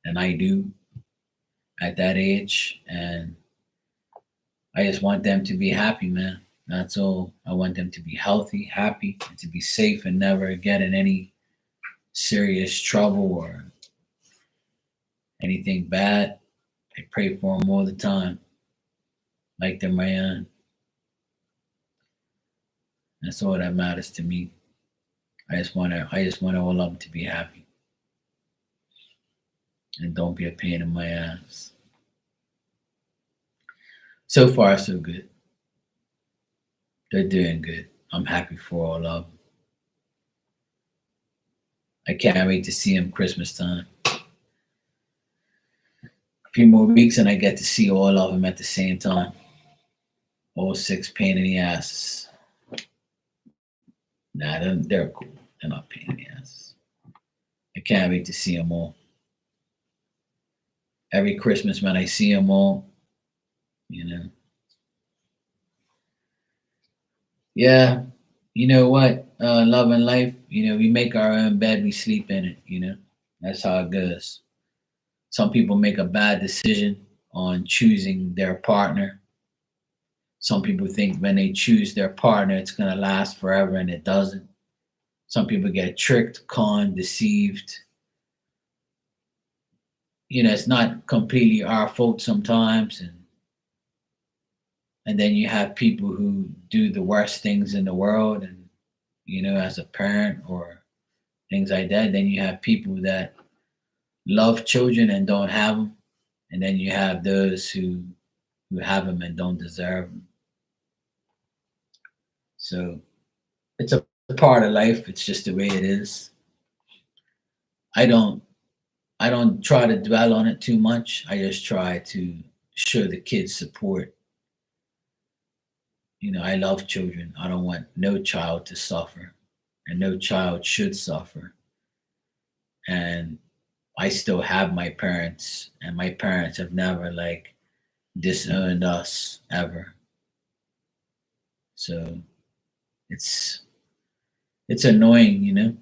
S1: than I do at that age. And I just want them to be happy, man. That's all. I want them to be healthy, happy, and to be safe and never get in any serious trouble or anything bad. I pray for them all the time, like they're my own. That's all that matters to me. I just want all of them to be happy, and don't be a pain in my ass. So far, so good. They're doing good. I'm happy for all of them. I can't wait to see them Christmas time. few more weeks and I get to see all of them at the same time. All six pain in the asses. Nah, they're cool. They're not pain in the asses. I can't wait to see them all. Every Christmas when I see them all, you know. Yeah, you know what? Love and life, we make our own bed, we sleep in it. That's how it goes. Some people make a bad decision on choosing their partner. Some people think when they choose their partner, it's going to last forever, and it doesn't. Some people get tricked, conned, deceived. It's not completely our fault sometimes. And then you have people who do the worst things in the world, and, as a parent or things like that. Then you have people that love children and don't have them. And then you have those who have them and don't deserve them. So it's a part of life. It's just the way it is. I don't I don't try to dwell on it too much. I just try to show the kids support. I love children. I don't want no child to suffer, and no child should suffer. And I still have my parents, and my parents have never like disowned us ever. So it's it's annoying,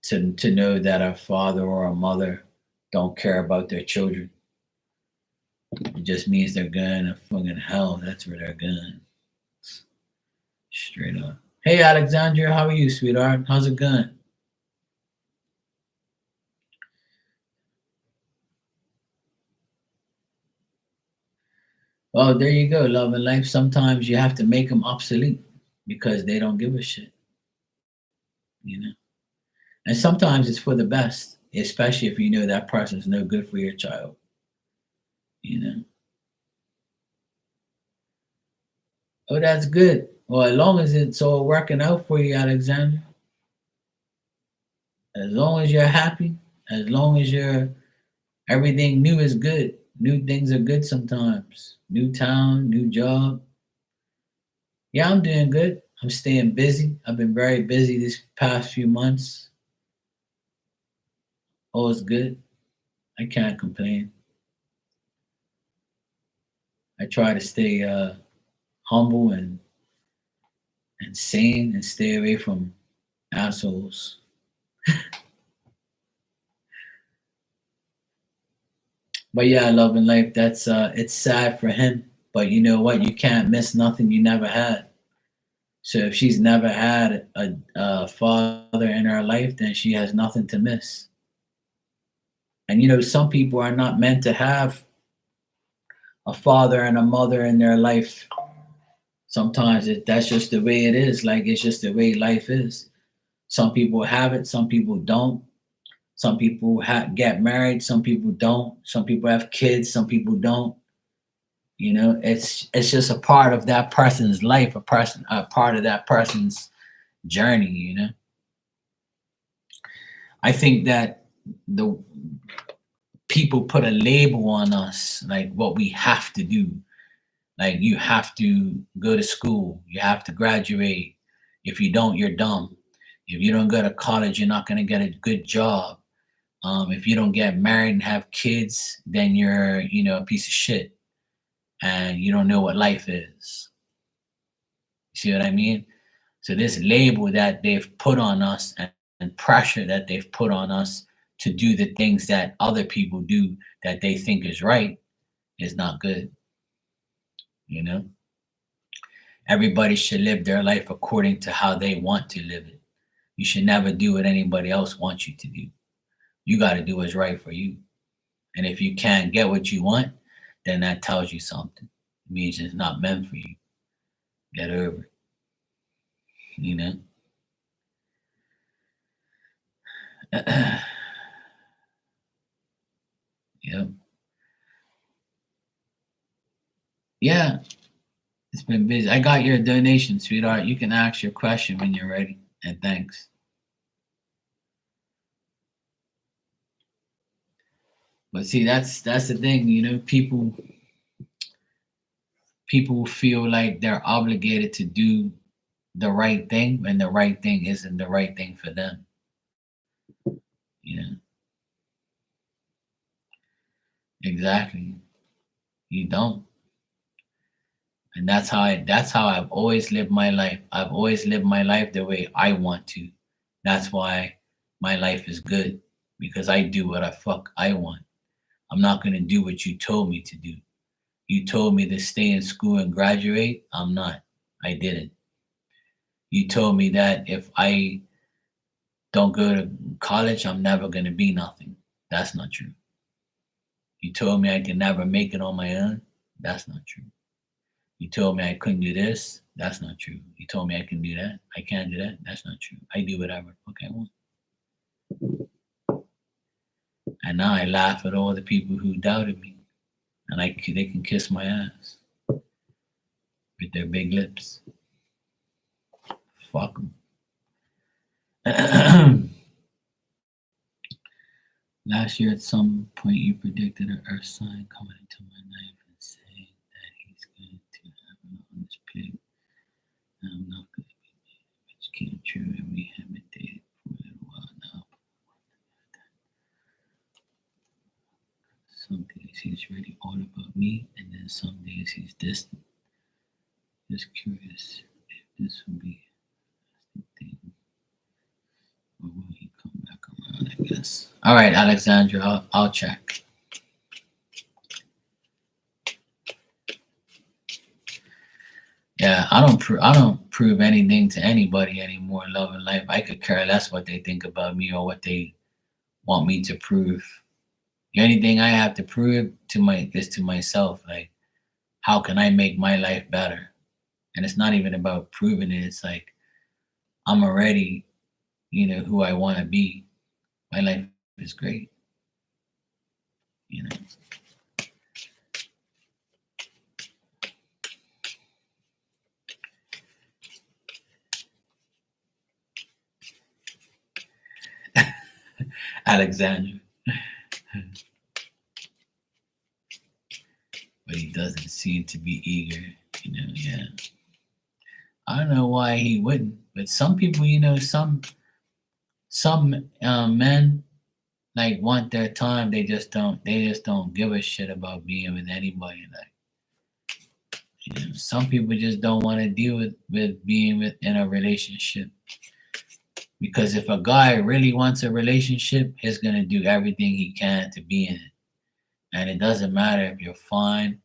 S1: to know that a father or a mother don't care about their children. It just means they're going to fucking hell. That's where they're going. Straight up. Hey, Alexandria, how are you, sweetheart? How's it going? Well, there you go. Love and life. Sometimes you have to make them obsolete because they don't give a shit, you know? And sometimes it's for the best, especially if you know that person's no good for your child, you know? Oh, that's good. Well, as long as it's all working out for you, Alexandria, as long as you're happy, as long as you're everything new is good. New things are good sometimes. New town, new job. Yeah, I'm doing good. I'm staying busy. I've been very busy these past few months. All is good. I can't complain. I try to stay humble and sane and stay away from assholes. But yeah, love and life. That's it's sad for him. But you know what? You can't miss nothing you never had. So if she's never had a father in her life, then she has nothing to miss. And some people are not meant to have a father and a mother in their life. Sometimes that's just the way it is. Like it's just the way life is. Some people have it, some people don't. Some people get married, some people don't. Some people have kids, some people don't. It's just a part of that person's life, a part of that person's journey. I think that the people put a label on us, like what we have to do. Like you have to go to school, you have to graduate. If you don't, you're dumb. If you don't go to college, you're not going to get a good job. If you don't get married and have kids, then you're, a piece of shit, and you don't know what life is. You see what I mean? So this label that they've put on us, and pressure that they've put on us to do the things that other people do that they think is right is not good. You know, everybody should live their life according to how they want to live it. You should never do what anybody else wants you to do. You got to do what's right for you. And if you can't get what you want, then that tells you something. It means it's not meant for you. Get over it. You know? Yep. Yeah, it's been busy. I got your donation, sweetheart. You can ask your question when you're ready. And thanks. But see, that's the thing, people feel like they're obligated to do the right thing when the right thing isn't the right thing for them. You know, exactly. You don't. And that's how I've always lived my life. I've always lived my life the way I want to. That's why my life is good because I do what I fuck I want. I'm not going to do what you told me to do. You told me to stay in school and graduate. I'm not. I didn't. You told me that if I don't go to college, I'm never going to be nothing. That's not true. You told me I can never make it on my own. That's not true. You told me I couldn't do this. That's not true. You told me I can do that. I can't do that. That's not true. I do whatever the fuck I want. And now I laugh at all the people who doubted me. And they can kiss my ass with their big lips. Fuck them. Last year, at some point, you predicted an earth sign coming into my life and saying that he's going to happen on this pig. And I'm not going to be made, which came true, and we have been dating for a little while now. Some days he's really all about me, and then some days he's distant. Just curious if this will be the thing, or will he come back around? I guess. All right, Alexandra, I'll check. Yeah, I don't prove anything to anybody anymore in love and life. I could care less what they think about me or what they want me to prove. The only thing I have to prove is to myself. Like, how can I make my life better? And it's not even about proving it. It's like I'm already, who I want to be. My life is great. You know. Alexander. But he doesn't seem to be eager, yeah. I don't know why he wouldn't, but some people, some men like want their time. They just don't give a shit about being with anybody. Like, some people just don't want to deal with being in a relationship. Because if a guy really wants a relationship, he's gonna do everything he can to be in it. And it doesn't matter if you're fine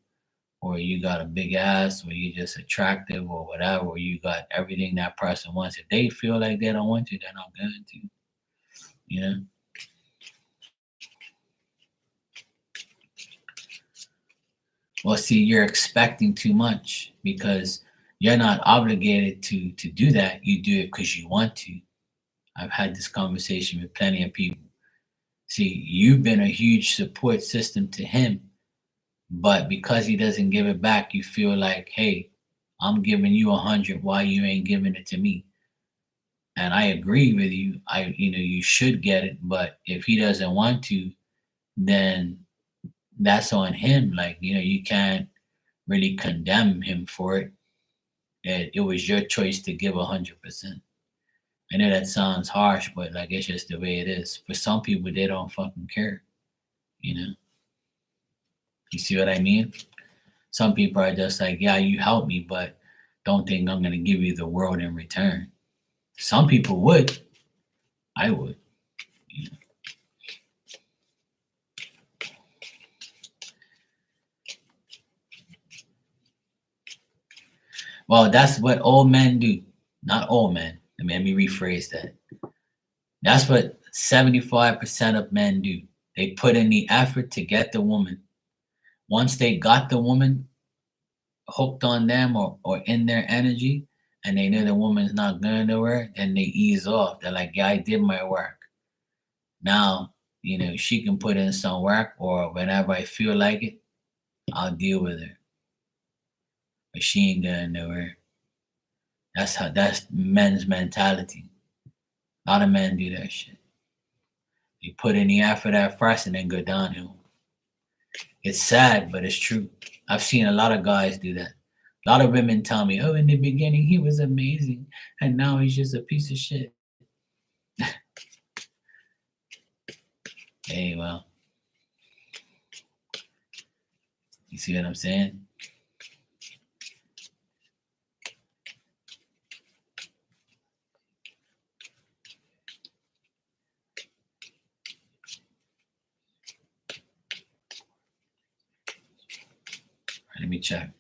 S1: or you got a big ass or you're just attractive or whatever, or you got everything that person wants. If they feel like they don't want you, they're not going to. You know? Well, see, you're expecting too much because you're not obligated to do that. You do it because you want to. I've had this conversation with plenty of people. See, you've been a huge support system to him, but because he doesn't give it back, you feel like, hey, I'm giving you 100, why you ain't giving it to me? And I agree with you. You should get it, but if he doesn't want to, then that's on him. Like, you can't really condemn him for it. It was your choice to give 100%. I know that sounds harsh, but like it's just the way it is. For some people, they don't fucking care. You know, you see what I mean? Some people are just like, yeah, you helped me, but don't think I'm gonna give you the world in return. Some people would. I would. You know? Well, that's what all men do. Not all men. Let me rephrase that. That's what 75% of men do. They put in the effort to get the woman. Once they got the woman hooked on them or in their energy, and they know the woman's not going nowhere, then they ease off. They're like, yeah, I did my work. Now, she can put in some work, or whenever I feel like it, I'll deal with her. But she ain't going nowhere. That's men's mentality. A lot of men do that shit. They put in the effort at first and then go downhill. It's sad, but it's true. I've seen a lot of guys do that. A lot of women tell me, "Oh, in the beginning he was amazing, and now he's just a piece of shit." Hey, well, you see what I'm saying? Let me check.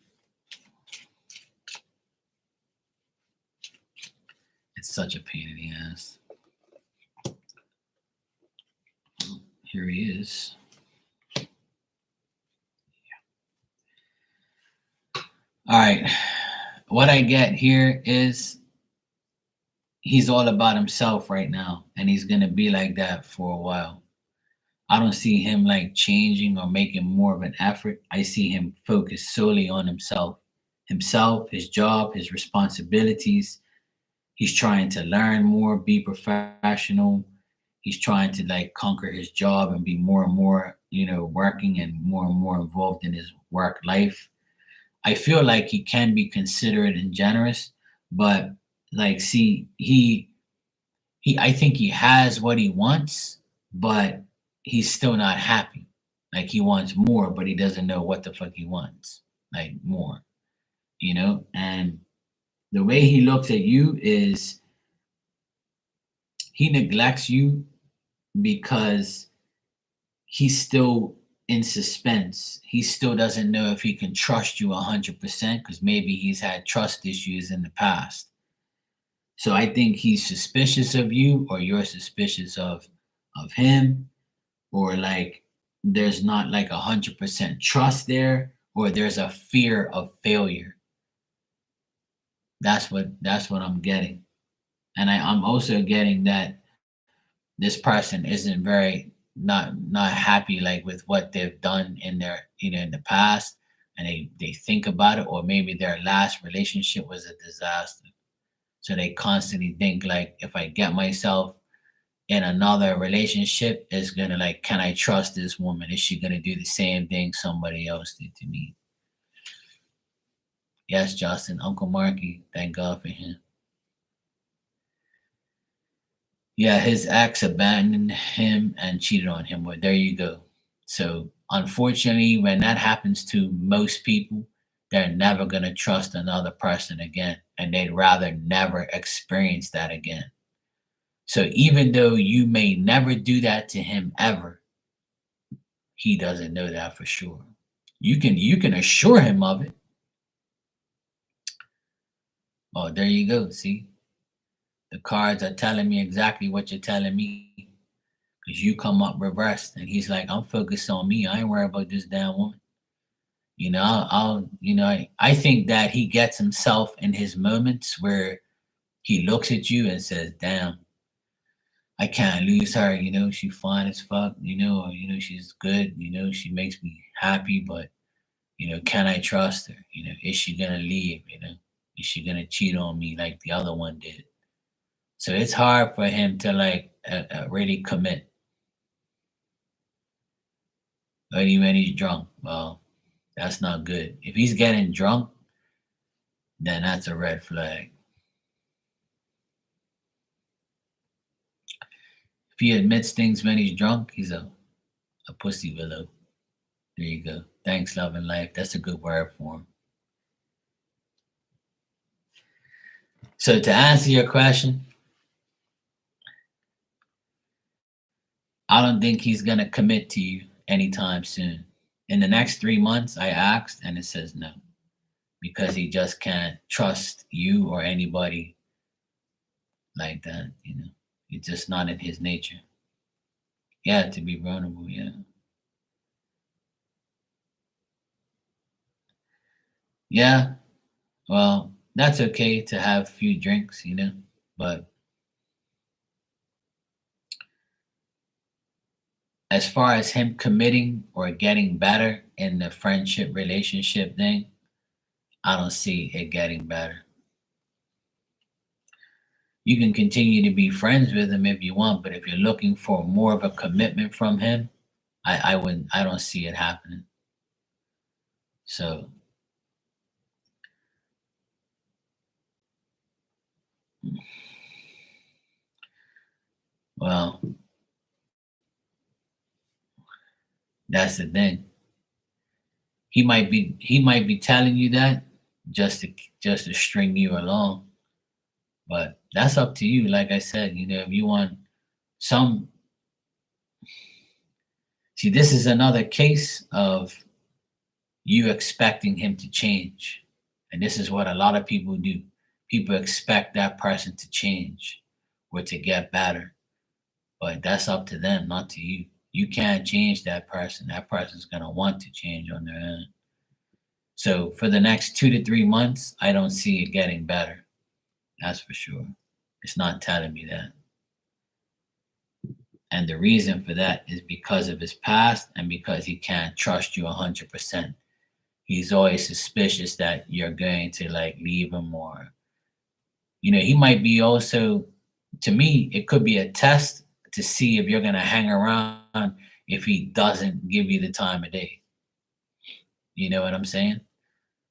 S1: It's such a pain in the ass. Here he is. All right. What I get here is he's all about himself right now, and he's gonna be like that for a while. I don't see him like changing or making more of an effort. I see him focused solely on himself, his job, his responsibilities. He's trying to learn more, be professional. He's trying to like conquer his job and be more and more, working and more involved in his work life. I feel like he can be considerate and generous, but like, see, I think he has what he wants, but he's still not happy. Like he wants more, but he doesn't know what the fuck he wants. Like more, And the way he looks at you is he neglects you because he's still in suspense. He still doesn't know if he can trust you 100% because maybe he's had trust issues in the past. So I think he's suspicious of you, or you're suspicious of him, or like there's not like 100% trust there, or there's a fear of failure. That's what I'm getting, and I'm also getting that this person isn't very not happy like with what they've done in their in the past, and they think about it, or maybe their last relationship was a disaster. So they constantly think like, if I get myself in another relationship, it's gonna like, can I trust this woman? Is she gonna do the same thing somebody else did to me? Yes, Justin, Uncle Marky, thank God for him. Yeah, his ex abandoned him and cheated on him. Well, there you go. So unfortunately, when that happens to most people, they're never gonna trust another person again, and they'd rather never experience that again. So even though you may never do that to him ever, he doesn't know that for sure. You can assure him of it. Oh, there you go. See, the cards are telling me exactly what you're telling me. Because you come up reversed, and he's like, I'm focused on me. I ain't worried about this damn woman. I think that he gets himself in his moments where he looks at you and says, damn, I can't lose her. She fine as fuck, or, she's good, she makes me happy, but, can I trust her? Is she going to leave? Is she going to cheat on me like the other one did? So it's hard for him to like really commit. Only when he's drunk. Well, that's not good. If he's getting drunk, then that's a red flag. If he admits things when he's drunk, he's a pussy willow. There you go. Thanks, love and life. That's a good word for him. So to answer your question, I don't think he's gonna commit to you anytime soon. In the next 3 months, I asked, and it says no, because he just can't trust you or anybody like that. It's just not in his nature. Yeah, to be vulnerable. Yeah. Yeah. Well, that's okay to have a few drinks, but as far as him committing or getting better in the friendship relationship thing, I don't see it getting better. You can continue to be friends with him if you want, but if you're looking for more of a commitment from him, I don't see it happening. So well, that's the thing. He might be telling you that just to string you along, but that's up to you. Like I said, if you want some see, this is another case of you expecting him to change. And this is what a lot of people do. People expect that person to change or to get better, but that's up to them, not to you. You can't change that person. That person's going to want to change on their own. So for the next 2 to 3 months, I don't see it getting better. That's for sure. It's not telling me that. And the reason for that is because of his past and because he can't trust you 100%. He's always suspicious that you're going to like leave him, or he might be also, to me it could be a test to see if you're going to hang around if he doesn't give you the time of day. You know what I'm saying?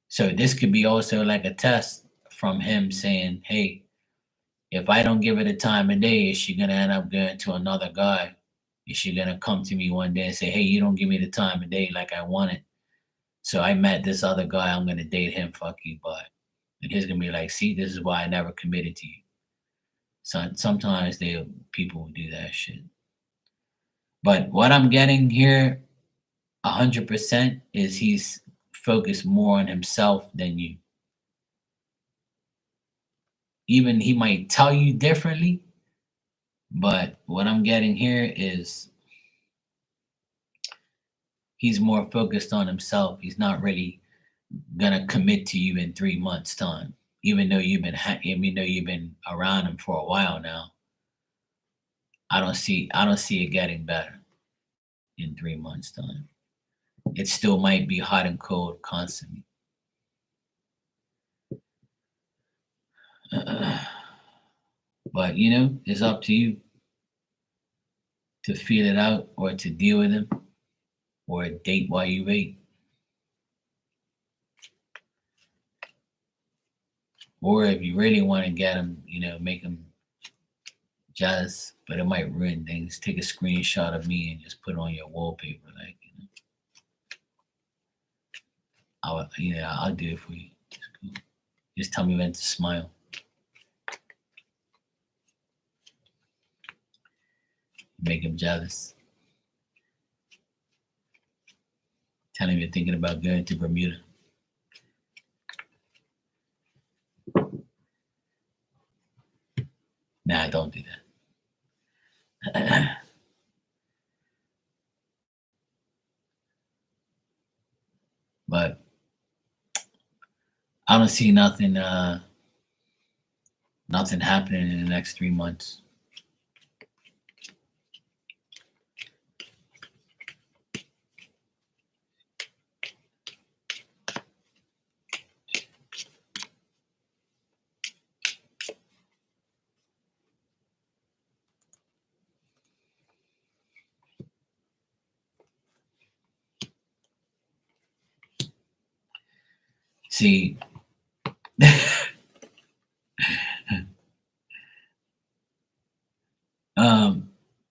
S1: So this could be also like a test from him saying, hey, if I don't give her the time of day, is she going to end up going to another guy? Is she going to come to me one day and say, hey, you don't give me the time of day like I wanted, so I met this other guy, I'm going to date him, fuck you, bye. And he's going to be like, see, this is why I never committed to you. So sometimes people will do that shit. But what I'm getting here 100% is he's focused more on himself than you. Even he might tell you differently, but what I'm getting here is he's more focused on himself. He's not really gonna commit to you in 3 months' time, even though you've been around him for a while now. I don't see it getting better in 3 months' time. It still might be hot and cold constantly. But it's up to you to feel it out or to deal with him or date while you wait. Or if you really want to get him, make him jealous, but it might ruin things. Take a screenshot of me and just put it on your wallpaper, like I'll do it for you. It's cool. Just tell me when to smile. Make him jealous. Tell him you're thinking about going to Bermuda. Nah, don't do that. But I don't see nothing happening in the next 3 months. See,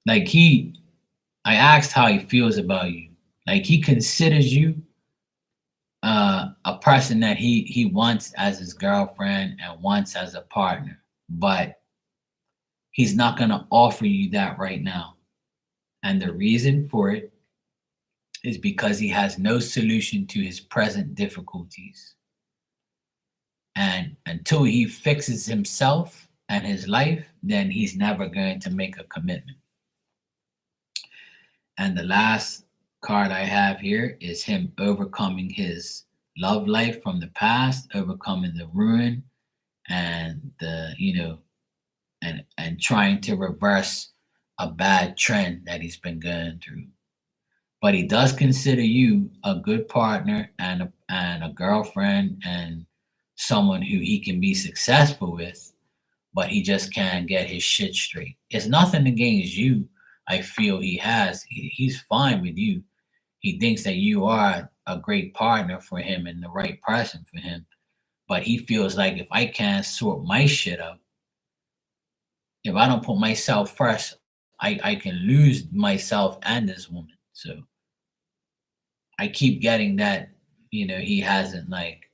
S1: like I asked how he feels about you. Like he considers you a person that he wants as his girlfriend and wants as a partner, but he's not going to offer you that right now. And the reason for it is because he has no solution to his present difficulties. And until he fixes himself and his life, then he's never going to make a commitment. And the last card I have here is him overcoming his love life from the past, overcoming the ruin and and trying to reverse a bad trend that he's been going through. But he does consider you a good partner and a girlfriend and someone who he can be successful with, but he just can't get his shit straight. It's nothing against you, I feel he has. He's fine with you. He thinks that you are a great partner for him and the right person for him. But he feels like if I can't sort my shit out, if I don't put myself first, I can lose myself and this woman. So I keep getting that, he hasn't like,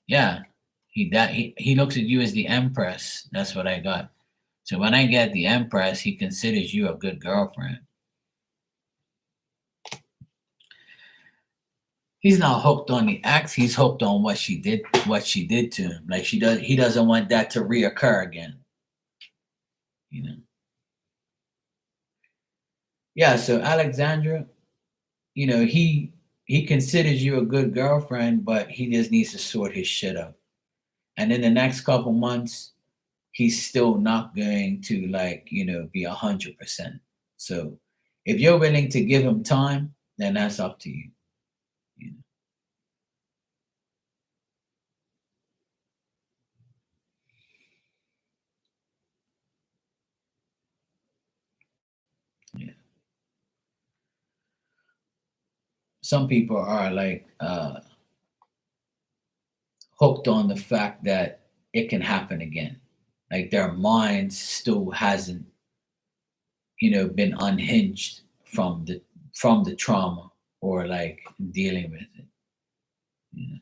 S1: yeah, he looks at you as the empress. That's what I got. So when I get the empress, he considers you a good girlfriend. He's not hooked on the ex. He's hooked on what she did to him. Like he doesn't want that to reoccur again. You know. Yeah. So Alexandra, he considers you a good girlfriend, but he just needs to sort his shit out. And in the next couple months, he's still not going to be 100%. So if you're willing to give him time, then that's up to you. You know? Yeah. Some people are like hooked on the fact that it can happen again. Like their mind still hasn't, been unhinged from the trauma or like dealing with it. You know?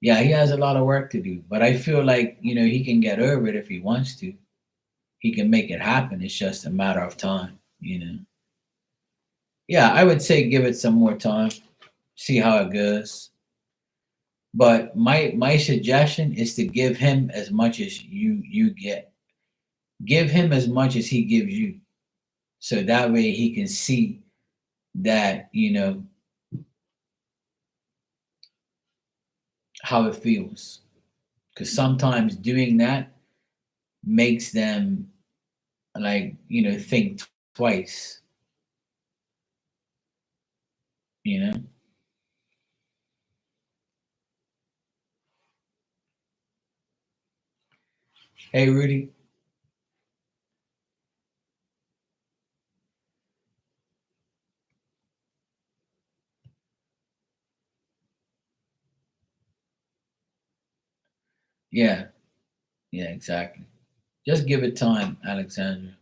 S1: Yeah, he has a lot of work to do, but I feel like he can get over it if he wants to. He can make it happen. It's just a matter of time. Yeah, I would say give it some more time, see how it goes. But my suggestion is to give him as much as you get. Give him as much as he gives you. So that way he can see that, how it feels. Because sometimes doing that makes them think twice, you know? Hey Rudy. Yeah, yeah, exactly. Just give it time, Alexandra.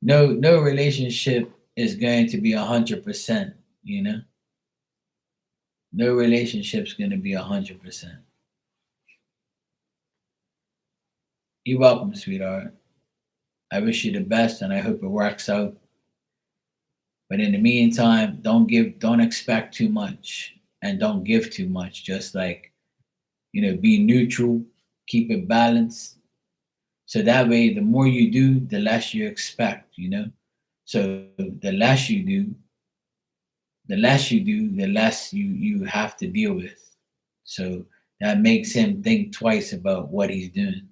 S1: No relationship is going to be 100%, you know? No relationship's gonna be 100%. You're welcome, sweetheart. I wish you the best and I hope it works out. But in the meantime, don't expect too much and don't give too much. Just be neutral, keep it balanced. So that way the more you do, the less you expect. So the less you have to deal with. So that makes him think twice about what he's doing.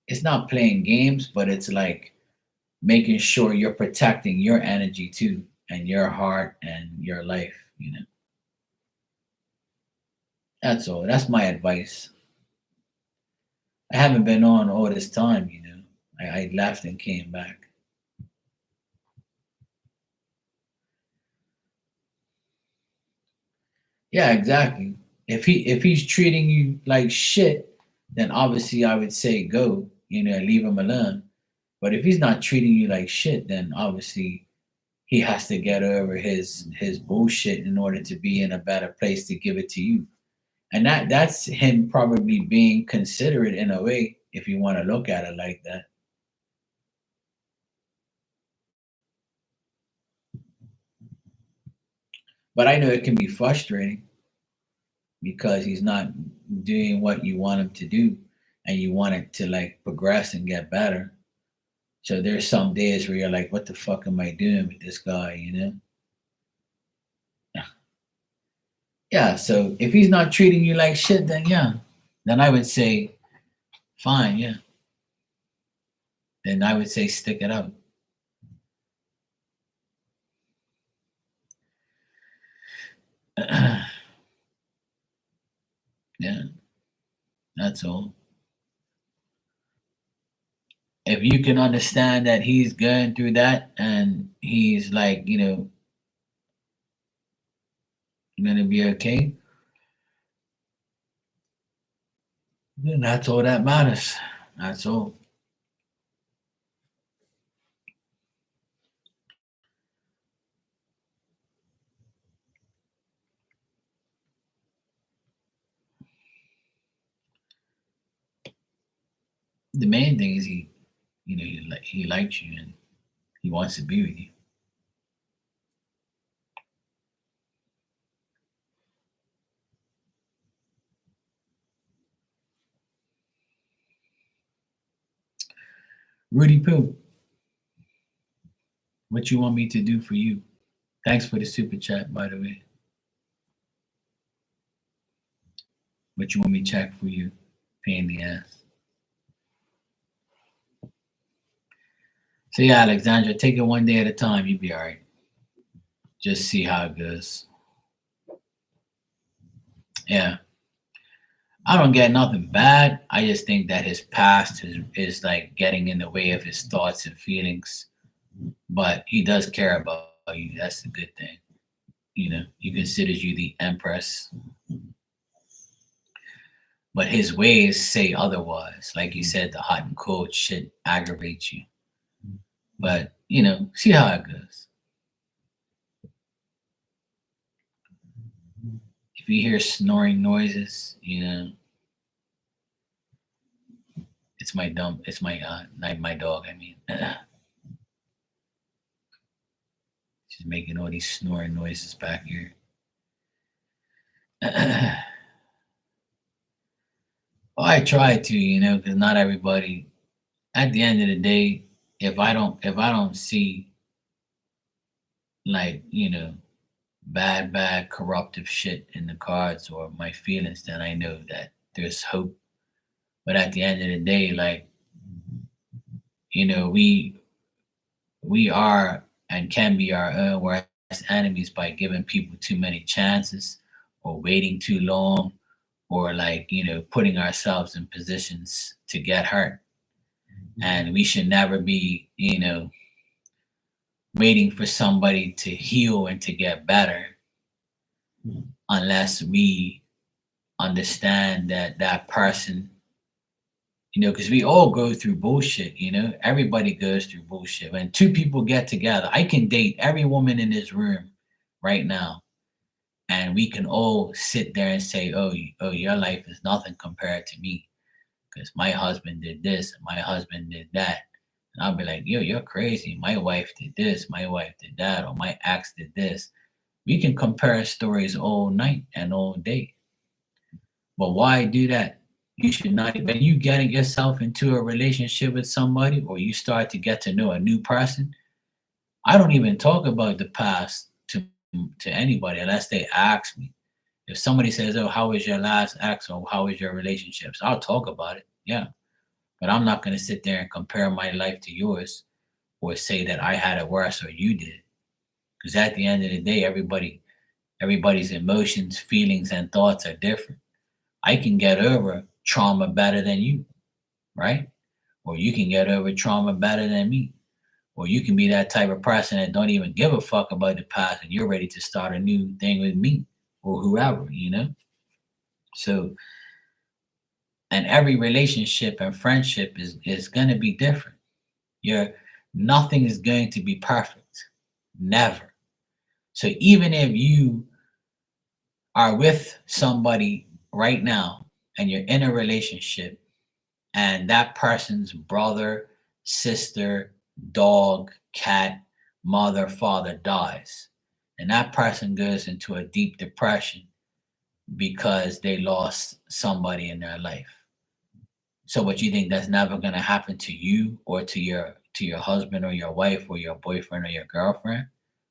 S1: It's not playing games, but it's like making sure you're protecting your energy too, and your heart and your life. That's all. That's my advice. I haven't been on all this time. I left and came back. Yeah, exactly. If he's treating you like shit, then obviously I would say go, leave him alone. But if he's not treating you like shit, then obviously he has to get over his bullshit in order to be in a better place to give it to you. And that's him probably being considerate in a way, if you want to look at it like that. But I know it can be frustrating because he's not doing what you want him to do and you want it to like progress and get better. So there's some days where you're like, what the fuck am I doing with this guy? Yeah, so if he's not treating you like shit, then yeah. Then I would say, fine, yeah. Then I would say stick it out. Yeah, that's all. if you can understand that he's going through that and he's like, gonna be okay, then that's all that matters. That's all. The main thing is he likes you and he wants to be with you. Rudy Poo, what you want me to do for you? Thanks for the super chat, by the way. What you want me to check for you? Pain in the ass. So yeah, Alexandra, take it one day at a time. You'll be all right. Just see how it goes. Yeah. I don't get nothing bad. I just think that his past is like getting in the way of his thoughts and feelings. But he does care about you. That's the good thing. He considers you the empress. But his ways say otherwise. Like you said, the hot and cold shit aggravates you. But, see how it goes. If you hear snoring noises, it's my my dog, I mean. She's making all these snoring noises back here. Well, I try to, because not everybody. At the end of the day, if I don't see like bad corruptive shit in the cards or my feelings, then I know that there's hope. But at the end of the day, like we are and can be our own worst enemies by giving people too many chances or waiting too long or like putting ourselves in positions to get hurt. And we should never be waiting for somebody to heal and to get better unless we understand that that person, because we all go through bullshit. Everybody goes through bullshit. When two people get together, I can date every woman in this room right now and we can all sit there and say, oh, your life is nothing compared to me because my husband did this and my husband did that. And I'll be like, yo, you're crazy. My wife did this, my wife did that, or my ex did this. We can compare stories all night and all day. But why do that? You should not. When you getting yourself into a relationship with somebody or you start to get to know a new person, I don't even talk about the past to anybody unless they ask me. If somebody says, oh, how was your last ex or how was your relationships? I'll talk about it. Yeah. But I'm not going to sit there and compare my life to yours or say that I had it worse or you did. Because at the end of the day, everybody's emotions, feelings, and thoughts are different. I can get over trauma better than you, right? Or you can get over trauma better than me. Or you can be that type of person that don't even give a fuck about the past and you're ready to start a new thing with me or whoever, So, and every relationship and friendship is going to be different. Nothing is going to be perfect. Never. So even if you are with somebody right now and you're in a relationship and that person's brother, sister, dog, cat, mother, father dies, and that person goes into a deep depression because they lost somebody in their life. So what you think that's never going to happen to you or to your husband or your wife or your boyfriend or your girlfriend?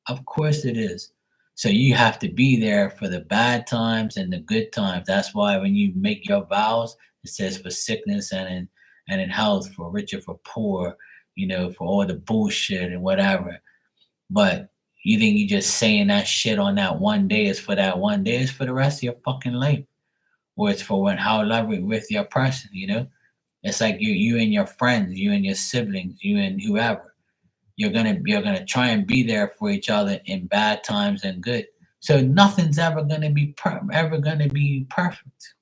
S1: Of course it is. So you have to be there for the bad times and the good times. That's why when you make your vows, it says for sickness and in health, for rich or for poor, for all the bullshit and whatever. But you think you just saying that shit on that one day is for that one day, it's for the rest of your fucking life. Or it's for how lovely with your person, It's like you and your friends, you and your siblings, you and whoever. You're gonna try and be there for each other in bad times and good. So nothing's ever gonna be perfect.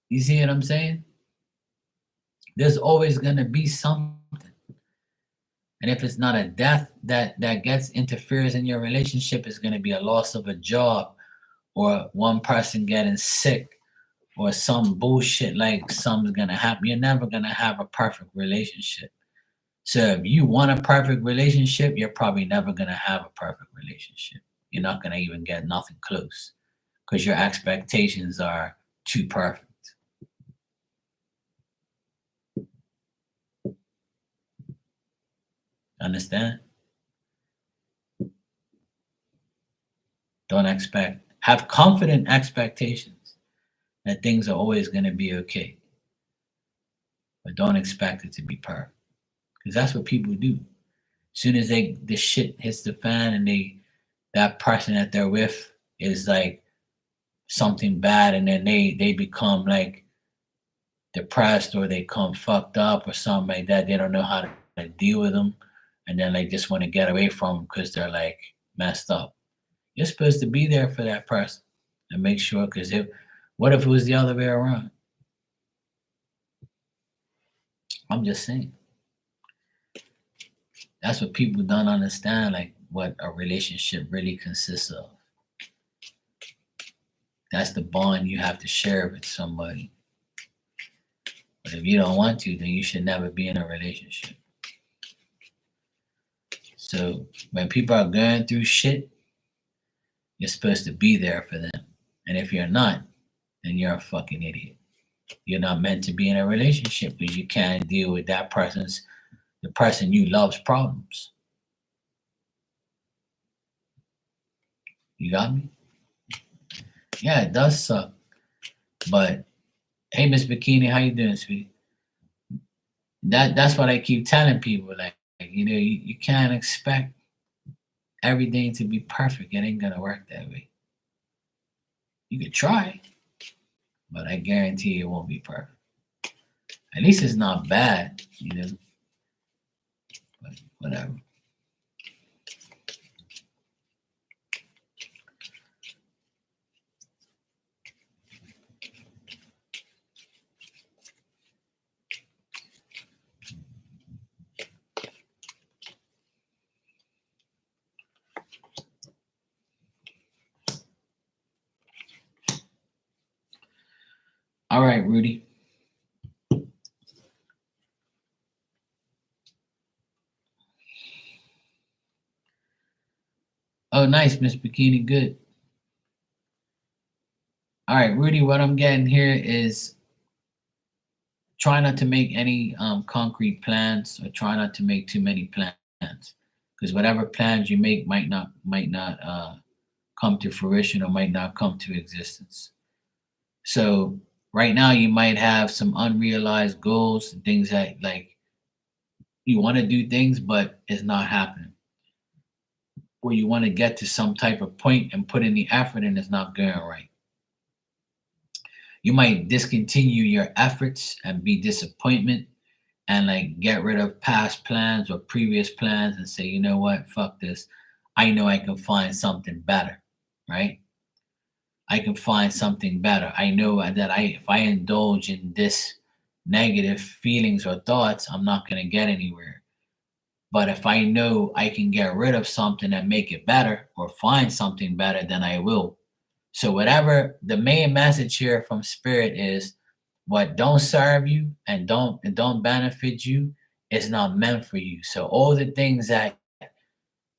S1: You see what I'm saying? There's always gonna be something. And if it's not a death that gets interferes in your relationship, it's gonna be a loss of a job or one person getting sick or some bullshit like something's gonna happen. You're never gonna have a perfect relationship. So if you want a perfect relationship, you're probably never gonna have a perfect relationship. You're not gonna even get nothing close because your expectations are too perfect. Understand? Don't expect. Have confident expectations that things are always gonna be okay, but don't expect it to be perfect because that's what people do. Soon as the shit hits the fan and that person that they're with is like something bad, and then they become like depressed or they come fucked up or something like that. They don't know how to like, deal with them, and then they just want to get away from them because they're like messed up. You're supposed to be there for that person and make sure. Because if what if it was the other way around? I'm just saying. That's what people don't understand. Like what a relationship really consists of. That's the bond you have to share with somebody. But if you don't want to, then you should never be in a relationship. So when people are going through shit, you're supposed to be there for them. And if you're not, then you're a fucking idiot. You're not meant to be in a relationship because you can't deal with the person you love's problems. You got me? Yeah, it does suck. But hey, Miss Bikini, how you doing, sweetie? That's what I keep telling people. Like you can't expect everything to be perfect. It ain't gonna work that way. You could try, but I guarantee it won't be perfect. At least it's not bad. But whatever. All right, Rudy. Oh, nice, Miss Bikini. Good. All right, Rudy. What I'm getting here is try not to make any concrete plans or try not to make too many plans because whatever plans you make might not come to fruition or might not come to existence. So right now you might have some unrealized goals and things that like you want to do things but it's not happening, or you want to get to some type of point and put in the effort and it's not going right. You might discontinue your efforts and be disappointment and like get rid of past plans or previous plans and say, you know what, fuck this. I know I can find something better, right? I can find something better. I know that if I indulge in this negative feelings or thoughts, I'm not going to get anywhere. But if I know I can get rid of something and make it better or find something better, then I will. So whatever the main message here from spirit is, what don't serve you and don't benefit you is not meant for you. So all the things that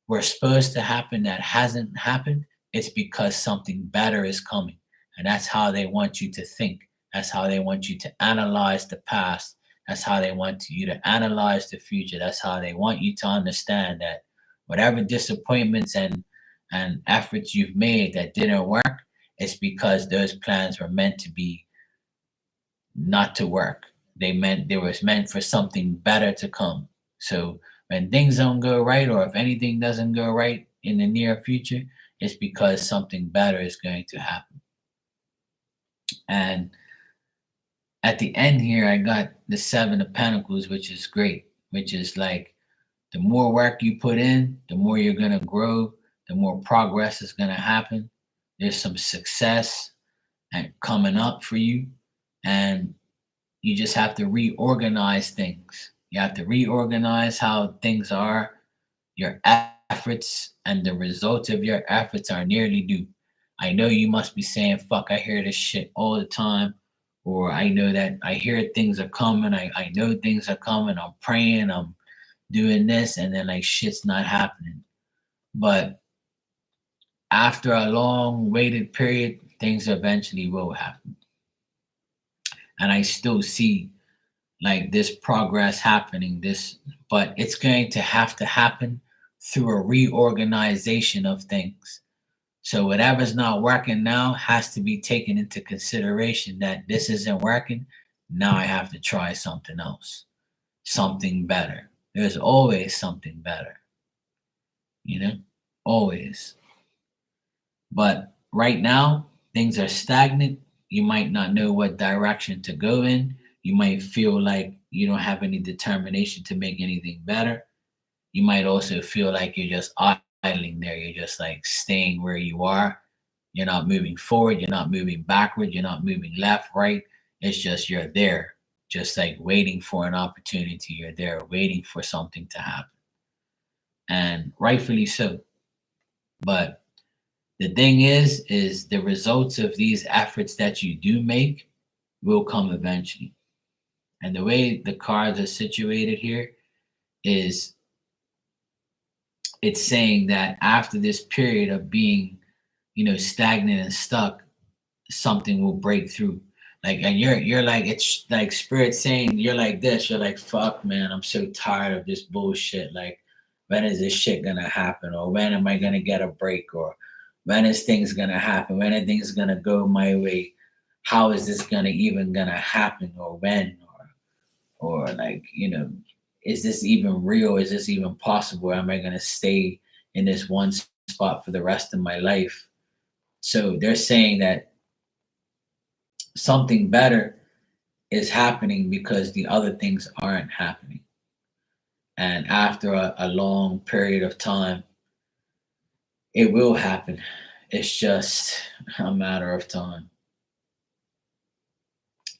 S1: were supposed to happen that hasn't happened, it's because something better is coming. And that's how they want you to think. That's how they want you to analyze the past. That's how they want you to analyze the future. That's how they want you to understand that whatever disappointments and efforts you've made that didn't work, it's because those plans were meant to be not to work. They was meant for something better to come. So when things don't go right, or if anything doesn't go right in the near future, it's because something better is going to happen. And at the end here, I got the Seven of Pentacles, which is great, which is like the more work you put in, the more you're going to grow, the more progress is going to happen. There's some success and coming up for you. And you just have to reorganize things. You have to reorganize how things are. Your efforts and the results of your efforts are nearly due. I know you must be saying, fuck, I hear this shit all the time. Or I know that I hear things are coming. I know things are coming. I'm praying. I'm doing this. And then like shit's not happening. But after a long waited period, things eventually will happen. And I still see like this progress happening, but it's going to have to happen through a reorganization of things. So whatever's not working now has to be taken into consideration that this isn't working. Now I have to try something else, something better. There's always something better, you know, always. But right now, things are stagnant. You might not know what direction to go in. You might feel like you don't have any determination to make anything better. You might also feel like you're just idling there. You're just like staying where you are. You're not moving forward. You're not moving backward. You're not moving left, right. It's just you're there, just like waiting for an opportunity. You're there waiting for something to happen. And rightfully so. But the thing is the results of these efforts that you do make will come eventually. And the way the cards are situated here is it's saying that after this period of being, stagnant and stuck, something will break through. Like, and you're like, it's like spirit saying you're like this. You're like, fuck, man, I'm so tired of this bullshit. Like, when is this shit gonna happen? Or when am I gonna get a break? Or when is things gonna happen? When are things gonna go my way? How is this gonna happen? Or when? Or like, is this even real? Is this even possible? Am I gonna stay in this one spot for the rest of my life? So they're saying that something better is happening because the other things aren't happening. And after a long period of time, it will happen. It's just a matter of time.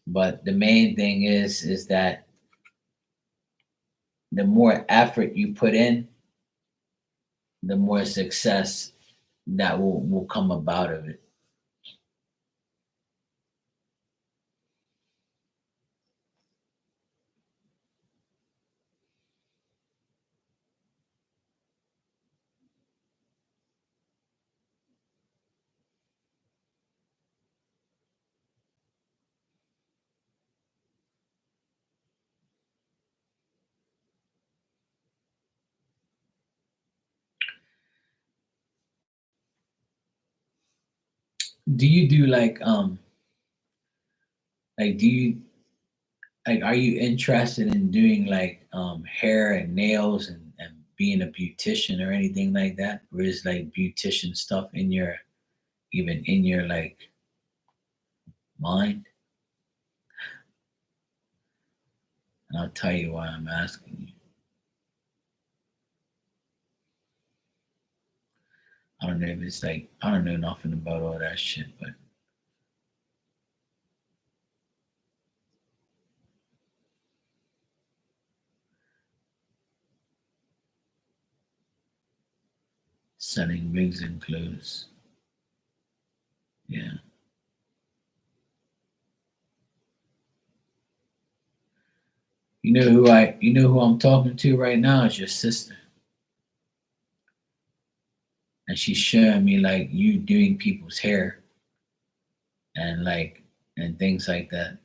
S1: But the main thing is that the more effort you put in, the more success that will come about of it. Do you do like do you like are you interested in doing like hair and nails and being a beautician or anything like that? Or is like beautician stuff in your even in your like mind? And I'll tell you why I'm asking you. I don't know if it's like I don't know nothing about all that shit, but selling wigs and clothes. Yeah. You know who I'm talking to right now is your sister. And she's showing me like you doing people's hair and like and things like that.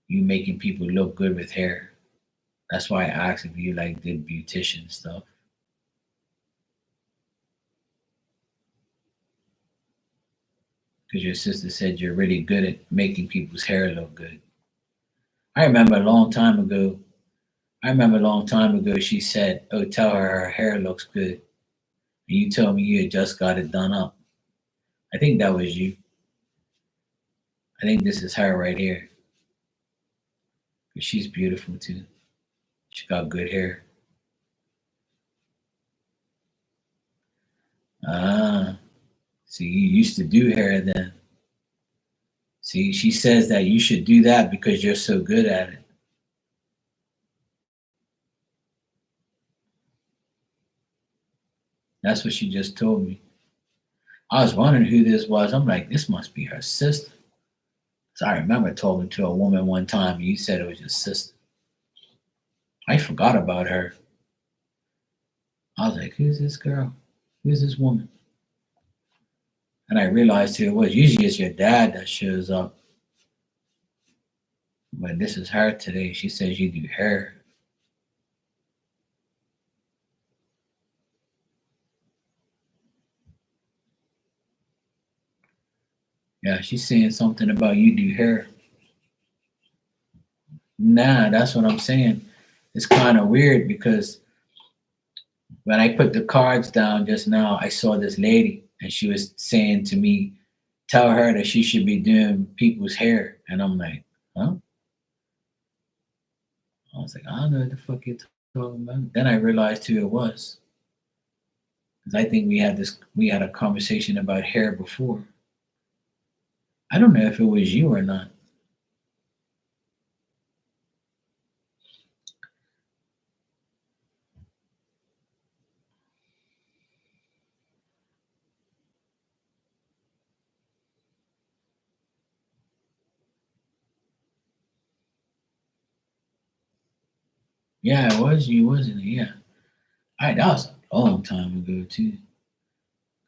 S1: You making people look good with hair. That's why I asked if you like did beautician stuff. Because your sister said you're really good at making people's hair look good. I remember a long time ago. I remember a long time ago she said, "Oh, tell her her hair looks good." And you told me you had just got it done up. I think that was you. I think this is her right here. But she's beautiful too. She got good hair. Ah, see, you used to do hair then. See, she says that you should do that because you're so good at it. That's what she just told me. I was wondering who this was. I'm like, this must be her sister. So I remember talking to a woman one time, and you said it was your sister. I forgot about her. I was like, who's this girl? Who's this woman? And I realized who it was. Usually it's your dad that shows up. But this is her today. She says you do hair. Yeah, she's saying something about you do hair. Nah, that's what I'm saying. It's kind of weird because when I put the cards down just now, I saw this lady and she was saying to me, tell her that she should be doing people's hair. And I'm like, huh? I was like, I don't know what the fuck you're talking about. Then I realized who it was. Because I think we had a conversation about hair before. I don't know if it was you or not. Yeah, it was you, wasn't it? Yeah. That was a long time ago too.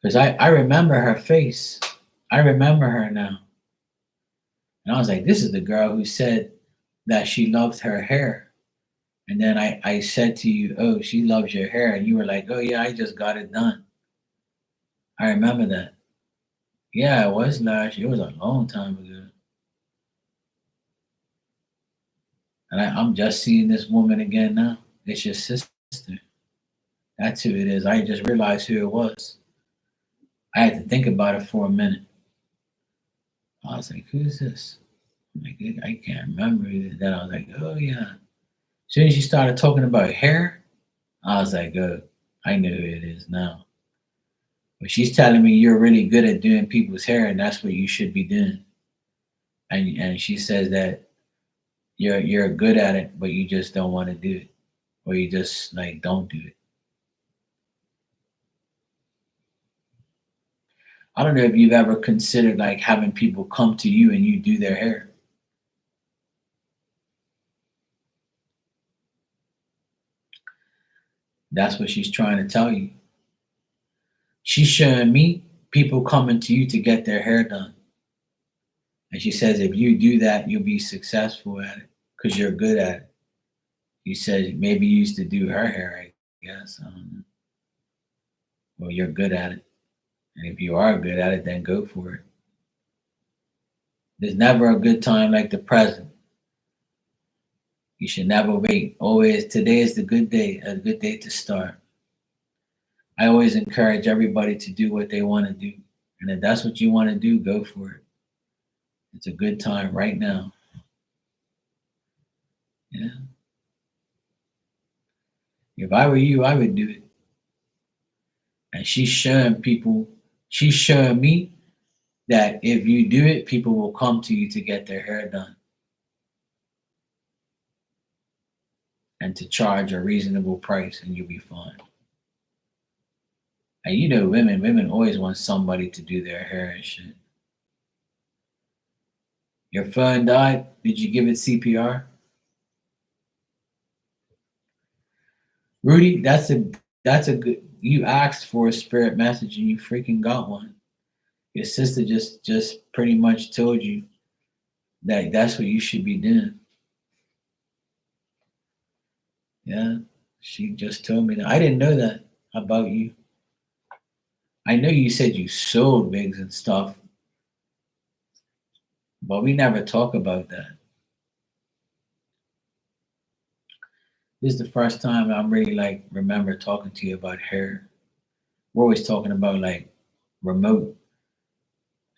S1: Because I remember her face. I remember her now. And I was like, this is the girl who said that she loved her hair. And then I said to you, oh, she loves your hair. And you were like, oh, yeah, I just got it done. I remember that. Yeah, it was last year. It was a long time ago. And I'm just seeing this woman again now. It's your sister. That's who it is. I just realized who it was. I had to think about it for a minute. I was like, who's this? I'm like, I can't remember. Then I was like, oh, yeah. As soon as you started talking about hair, I was like, oh, I know who it is now. But she's telling me you're really good at doing people's hair, and that's what you should be doing. And she says that you're good at it, but you just don't want to do it, or you just like don't do it. I don't know if you've ever considered like having people come to you and you do their hair. That's what she's trying to tell you. She's showing me people coming to you to get their hair done. And she says if you do that, you'll be successful at it because you're good at it. You said maybe you used to do her hair, I guess. I don't know. Well, you're good at it. And if you are good at it, then go for it. There's never a good time like the present. You should never wait. Always, today is the good day, a good day to start. I always encourage everybody to do what they want to do. And if that's what you want to do, go for it. It's a good time right now. Yeah. If I were you, I would do it. And she's showing me that if you do it, people will come to you to get their hair done and to charge a reasonable price and you'll be fine. And you know, women always want somebody to do their hair and shit. Your phone died. Did you give it CPR? Rudy, that's a good. You asked for a spirit message and you freaking got one. Your sister just pretty much told you that that's what you should be doing. Yeah, she just told me that. I didn't know that about you. I know you said you sold wigs and stuff, but we never talk about that. This is the first time I'm really like remember talking to you about hair. We're always talking about like remote.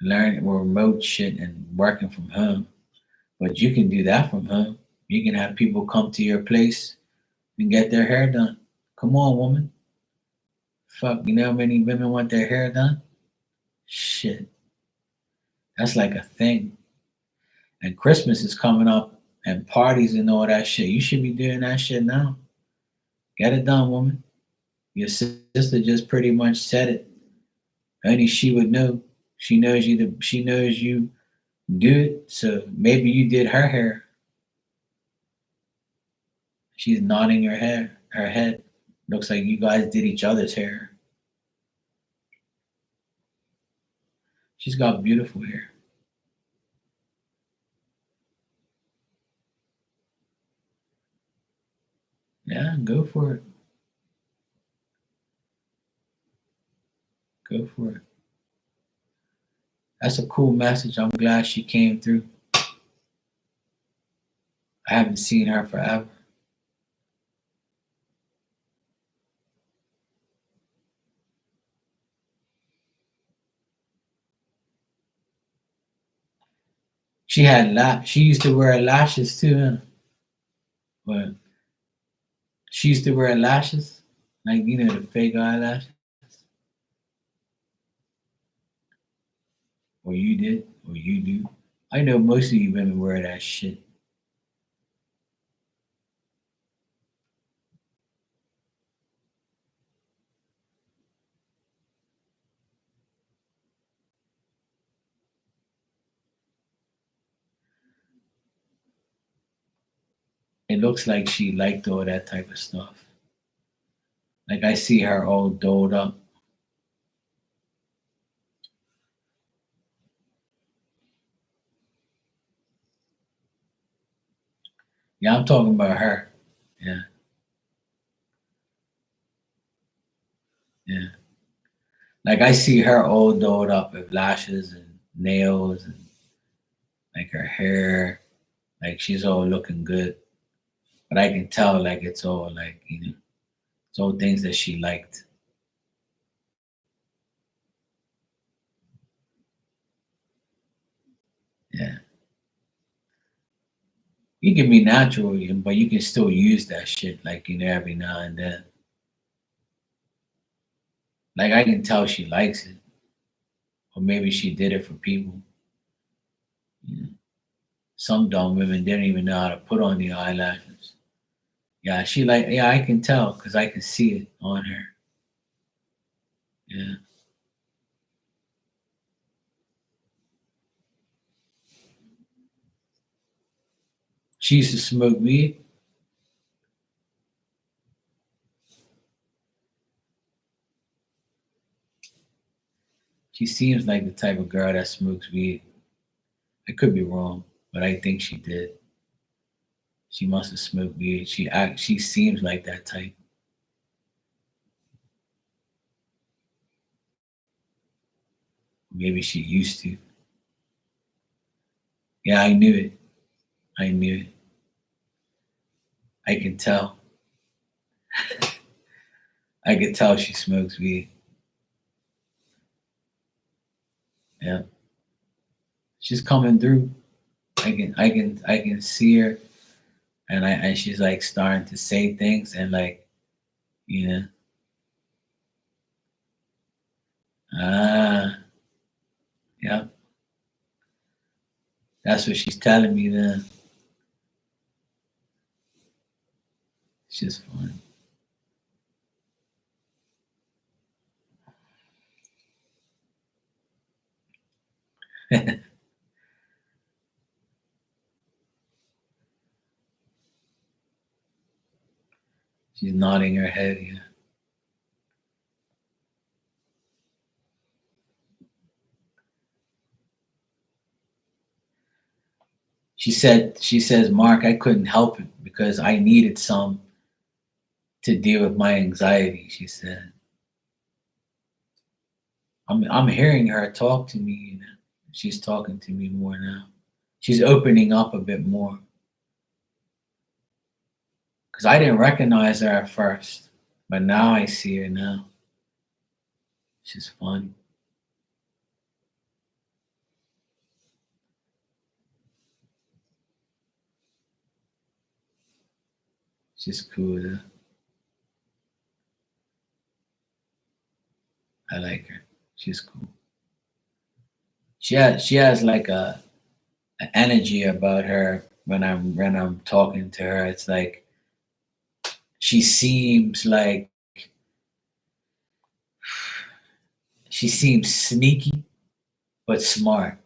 S1: learn remote shit and working from home. But you can do that from home. You can have people come to your place and get their hair done. Come on, woman. Fuck, you know how many women want their hair done? Shit. That's like a thing. And Christmas is coming up and parties and all that shit. You should be doing that shit now. Get it done, woman. Your sister just pretty much said it. Only she would know. She knows you. She knows you do it. So maybe you did her hair. She's nodding her hair. Her head. Looks like you guys did each other's hair. She's got beautiful hair. Yeah, go for it. Go for it. That's a cool message. I'm glad she came through. I haven't seen her forever. She used to wear lashes too, huh? But she used to wear lashes, like the fake eyelashes. Or you did, or you do. I know most of you women wear that shit. It looks like she liked all that type of stuff. Like I see her all dolled up. Yeah, I'm talking about her. Yeah, yeah. Like I see her all dolled up with lashes and nails and like her hair. Like she's all looking good. But I can tell like it's all like, it's all things that she liked. Yeah. You can be natural, but you can still use that shit like every now and then. Like I can tell she likes it. Or maybe she did it for people. You know. Some dumb women didn't even know how to put on the eyelashes. Yeah, I can tell because I can see it on her. Yeah. She used to smoke weed. She seems like the type of girl that smokes weed. I could be wrong, but I think she did. She must have smoked weed. She seems like that type. Maybe she used to. Yeah, I knew it. I knew it. I can tell. I could tell she smokes weed. Yeah. She's coming through. I can see her and she's like starting to say things and like, you know, ah, yeah, that's what she's telling me then. She's fun. She's nodding her head, yeah. She says, Mark, I couldn't help it because I needed some to deal with my anxiety, she said. I'm hearing her talk to me. She's talking to me more now. She's opening up a bit more. Because I didn't recognize her at first. But now I see her now. She's funny. She's cool. I like her. She's cool. She has like an energy about her when I'm talking to her. It's like she seems like she seems sneaky but smart,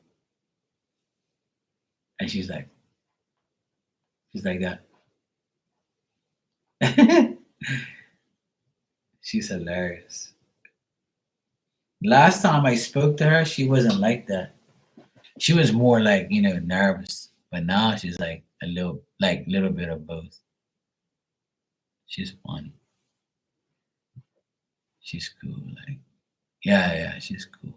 S1: and she's like that. She's hilarious. Last time I spoke to her, she wasn't like that. She was more like, nervous. But now she's like little bit of both. She's funny. She's cool. Like, yeah, yeah, she's cool.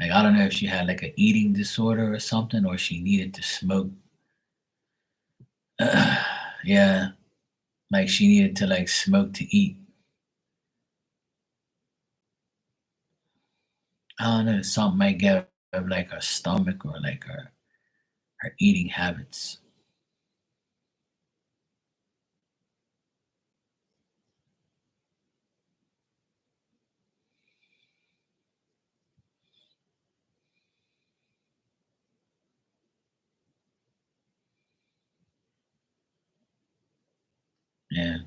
S1: Like, I don't know if she had like an eating disorder or something, or she needed to smoke. Yeah, like she needed to like smoke to eat. I don't know, something might get of like her stomach or like her eating habits. Yeah,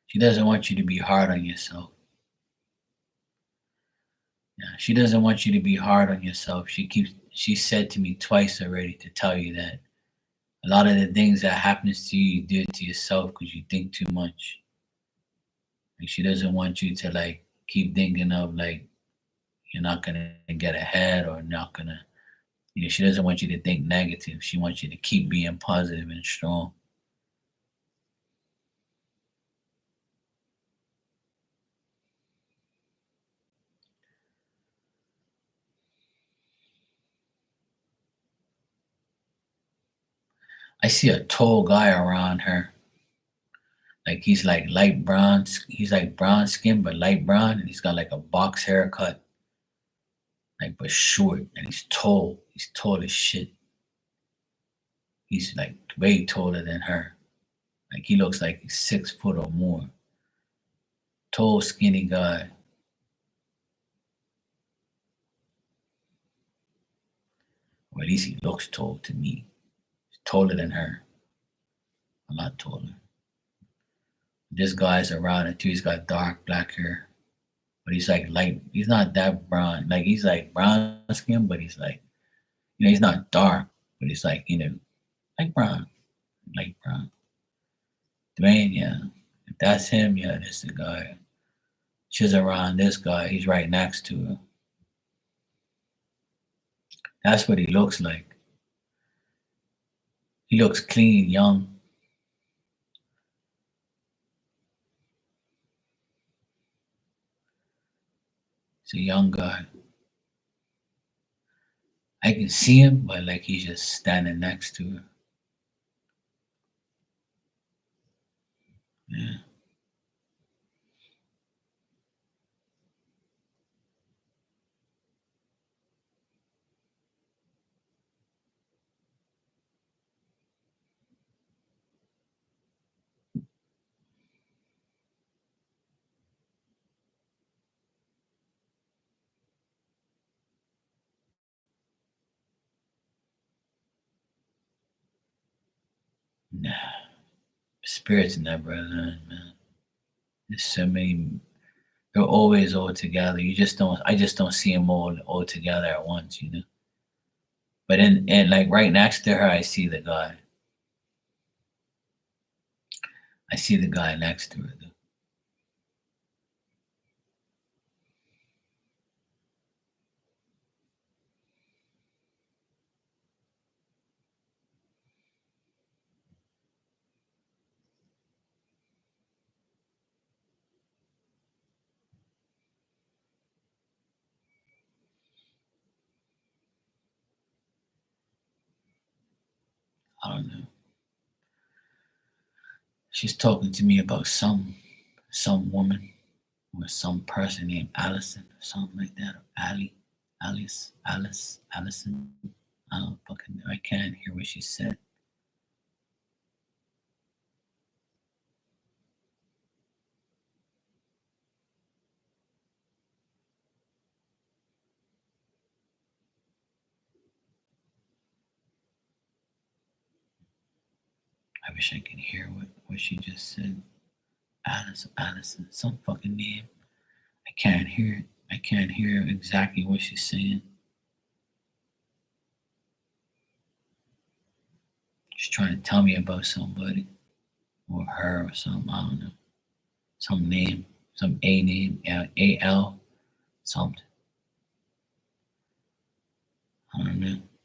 S1: she doesn't want you to be hard on yourself. Yeah, she doesn't want you to be hard on yourself. She said to me twice already to tell you that a lot of the things that happens to you, you do it to yourself because you think too much. Like she doesn't want you to like keep thinking of like you're not gonna get ahead or not gonna. She doesn't want you to think negative. She wants you to keep being positive and strong. I see a tall guy around her. Like he's like light brown. He's like brown skin but light brown, and he's got like a box haircut, like but short, and he's tall. He's tall as shit. He's like way taller than her. Like he looks like he's 6 foot or more. Tall, skinny guy. Or at least he looks tall to me. He's taller than her. A lot taller. This guy's around it too. He's got dark black hair. But he's like light. He's not that brown. Like he's like brown skin, but he's like, he's not dark, but he's like, like brown. Like brown. Dwayne, yeah. If that's him, yeah, that's the guy. She's around this guy. He's right next to her. That's what he looks like. He looks clean, young. He's a young guy. I can see him, but like he's just standing next to her. Yeah. Nah. Spirits never alone, man. There's so many. They're always all together. You just don't. I just don't see them all together at once. But in like right next to her, I see the guy. I see the guy next to her. Though. don't know. She's talking to me about some woman or some person named Allison or something like that. Or Allison. I don't fucking know. I can't hear what she said. I wish I could hear what she just said. Allison, some fucking name. I can't hear it. I can't hear exactly what she's saying. She's trying to tell me about somebody or her or something. I don't know. Some name, some A name, AL, something. I don't know. I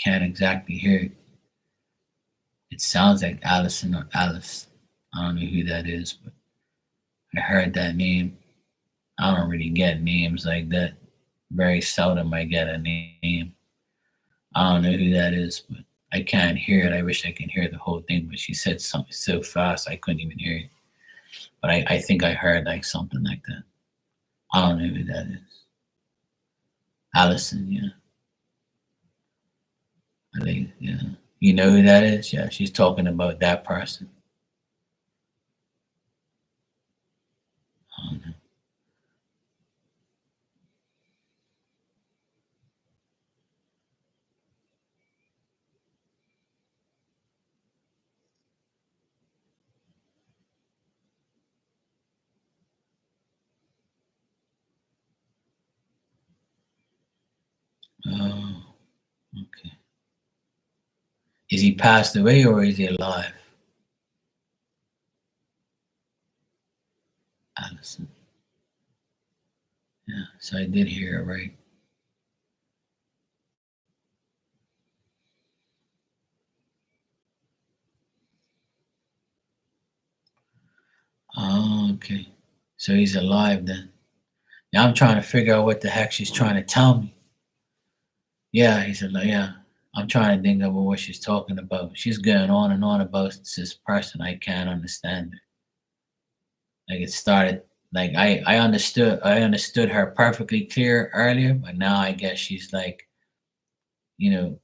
S1: can't exactly hear it. It sounds like Allison or Alice. I don't know who that is, but I heard that name. I don't really get names like that. Very seldom I get a name. I don't know who that is, but I can't hear it. I wish I could hear the whole thing, but she said something so fast I couldn't even hear it. But I think I heard like something like that. I don't know who that is. Allison, yeah. I think, yeah. You know who that is? Yeah, she's talking about that person. I don't know. Oh, okay. Is he passed away or is he alive? Allison. Yeah, so I did hear it right. Oh, okay. So he's alive then. Now I'm trying to figure out what the heck she's trying to tell me. Yeah, he's alive. Yeah. I'm trying to think of what she's talking about. She's going on and on about this person. I can't understand it. Like it started like I understood her perfectly clear earlier, but now I guess she's like, you know,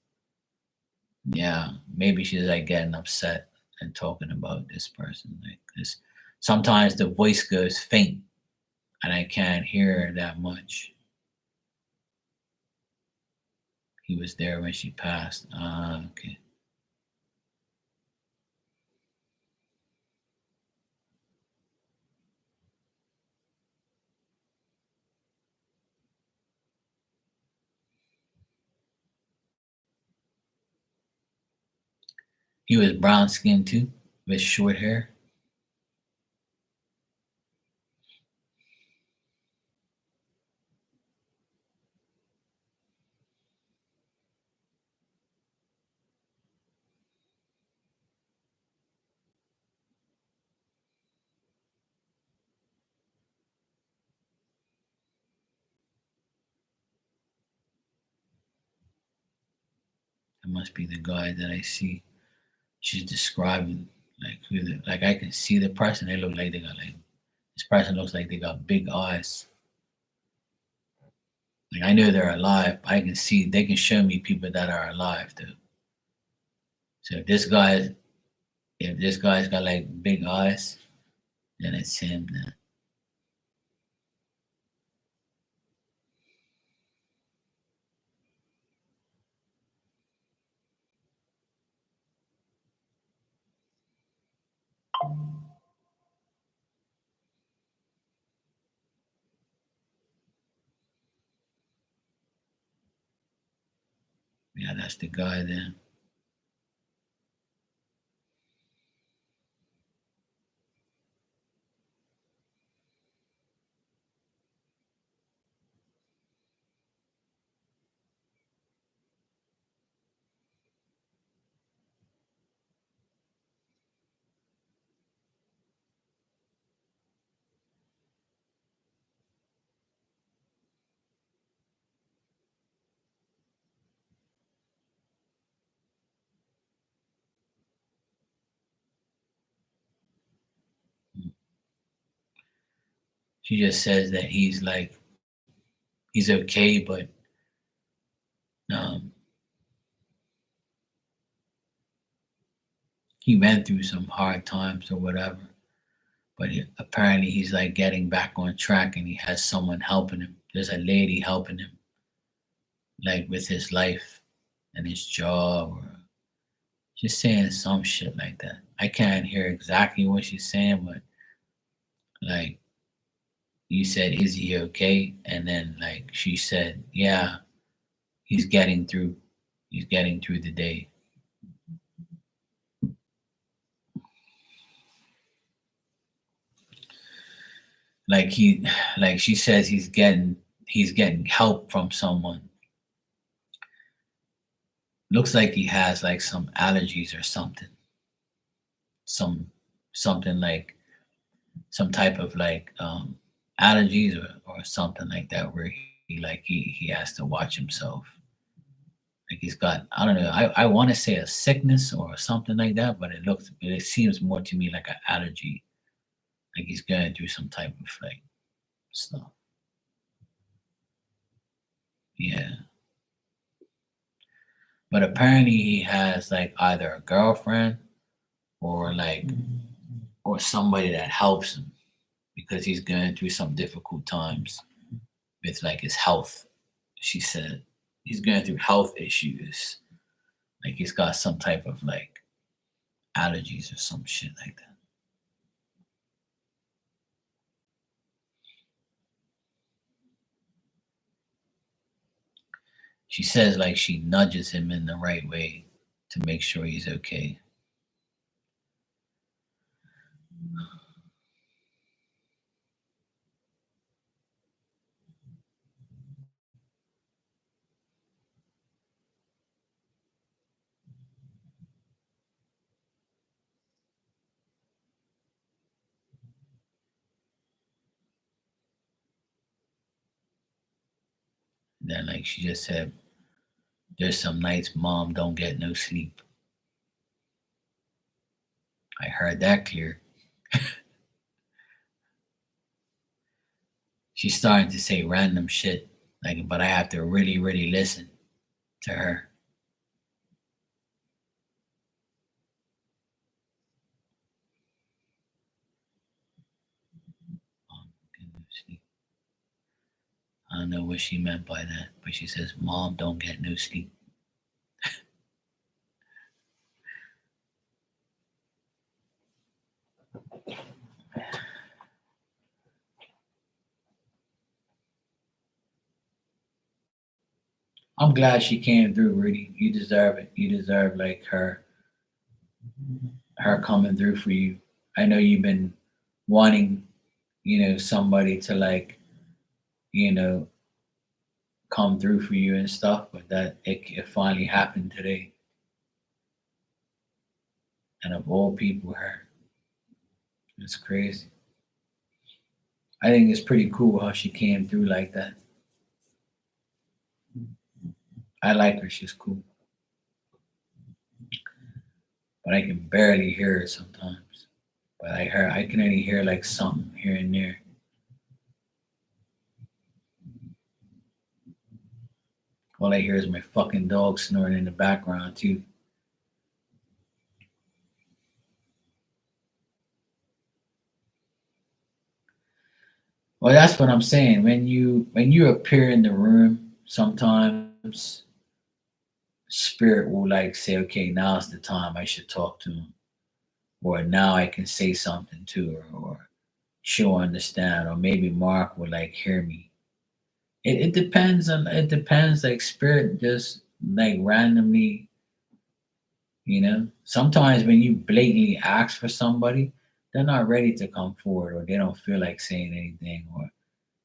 S1: yeah, maybe she's like getting upset and talking about this person. Like this sometimes the voice goes faint and I can't hear her that much. He was there when she passed. Ah, okay. He was brown skinned too, with short hair. That must be the guy that I see. She's describing like like I can see the person. They look like they got like this person looks like they got big eyes. Like I know they're alive. I can see they can show me people that are alive though. So if this guy's got like big eyes, then it's him. Then yeah, that's the guy. Then She just says that he's like he's okay, but um, he went through some hard times or whatever. But apparently he's like getting back on track, and he has someone helping him. There's a lady helping him, like with his life and his job, or just saying some shit like that. I can't hear exactly what she's saying, but like you said, is he okay? And then like she said, yeah, he's getting through. He's getting through the day. Like he, like she says, he's getting help from someone. Looks like he has like some allergies or something. Some something like some type of like allergies or something like that, where he has to watch himself. Like he's got, I don't know, I want to say a sickness or something like that, but it seems more to me like an allergy. Like he's going through some type of like stuff. Yeah. But apparently he has like either a girlfriend or like or somebody that helps him because he's going through some difficult times with like his health. She said he's going through health issues. Like he's got some type of like allergies or some shit like that. She says like she nudges him in the right way to make sure he's okay. And then like she just said, there's some nights mom don't get no sleep. I heard that clear. She's starting to say random shit, like, but I have to really, really listen to her. Mom don't get no sleep. I don't know what she meant by that, but she says mom don't get no sleep. I'm glad she came through, Rudy. You deserve it. You deserve like her coming through for you. I know you've been wanting, somebody to like, you know, come through for you and stuff, but that it finally happened today. And of all people, her. It's crazy. I think it's pretty cool how she came through like that. I like her. She's cool, but I can barely hear her sometimes. But I can only hear like something here and there. All I hear is my fucking dog snoring in the background too. Well, that's what I'm saying. When you appear in the room, sometimes spirit will like say, "Okay, now's the time I should talk to him," or now I can say something to her, or she'll understand, or maybe Mark will like hear me. It depends on it depends. Like spirit just like randomly, Sometimes when you blatantly ask for somebody, they're not ready to come forward, or they don't feel like saying anything, or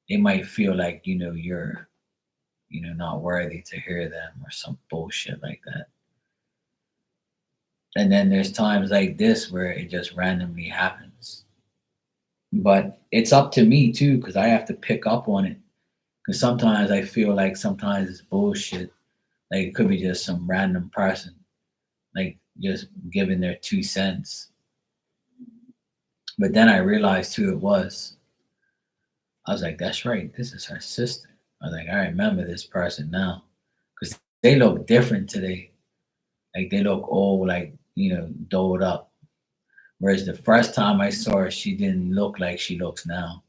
S1: they might feel like you're not worthy to hear them or some bullshit like that. And then there's times like this where it just randomly happens. But it's up to me too, because I have to pick up on it. Because sometimes I feel like sometimes it's bullshit. Like it could be just some random person, like just giving their 2 cents. But then I realized who it was. I was like, that's right. This is her sister. I was like, I remember this person now. Because they look different today. Like they look all like, doled up. Whereas the first time I saw her, she didn't look like she looks now.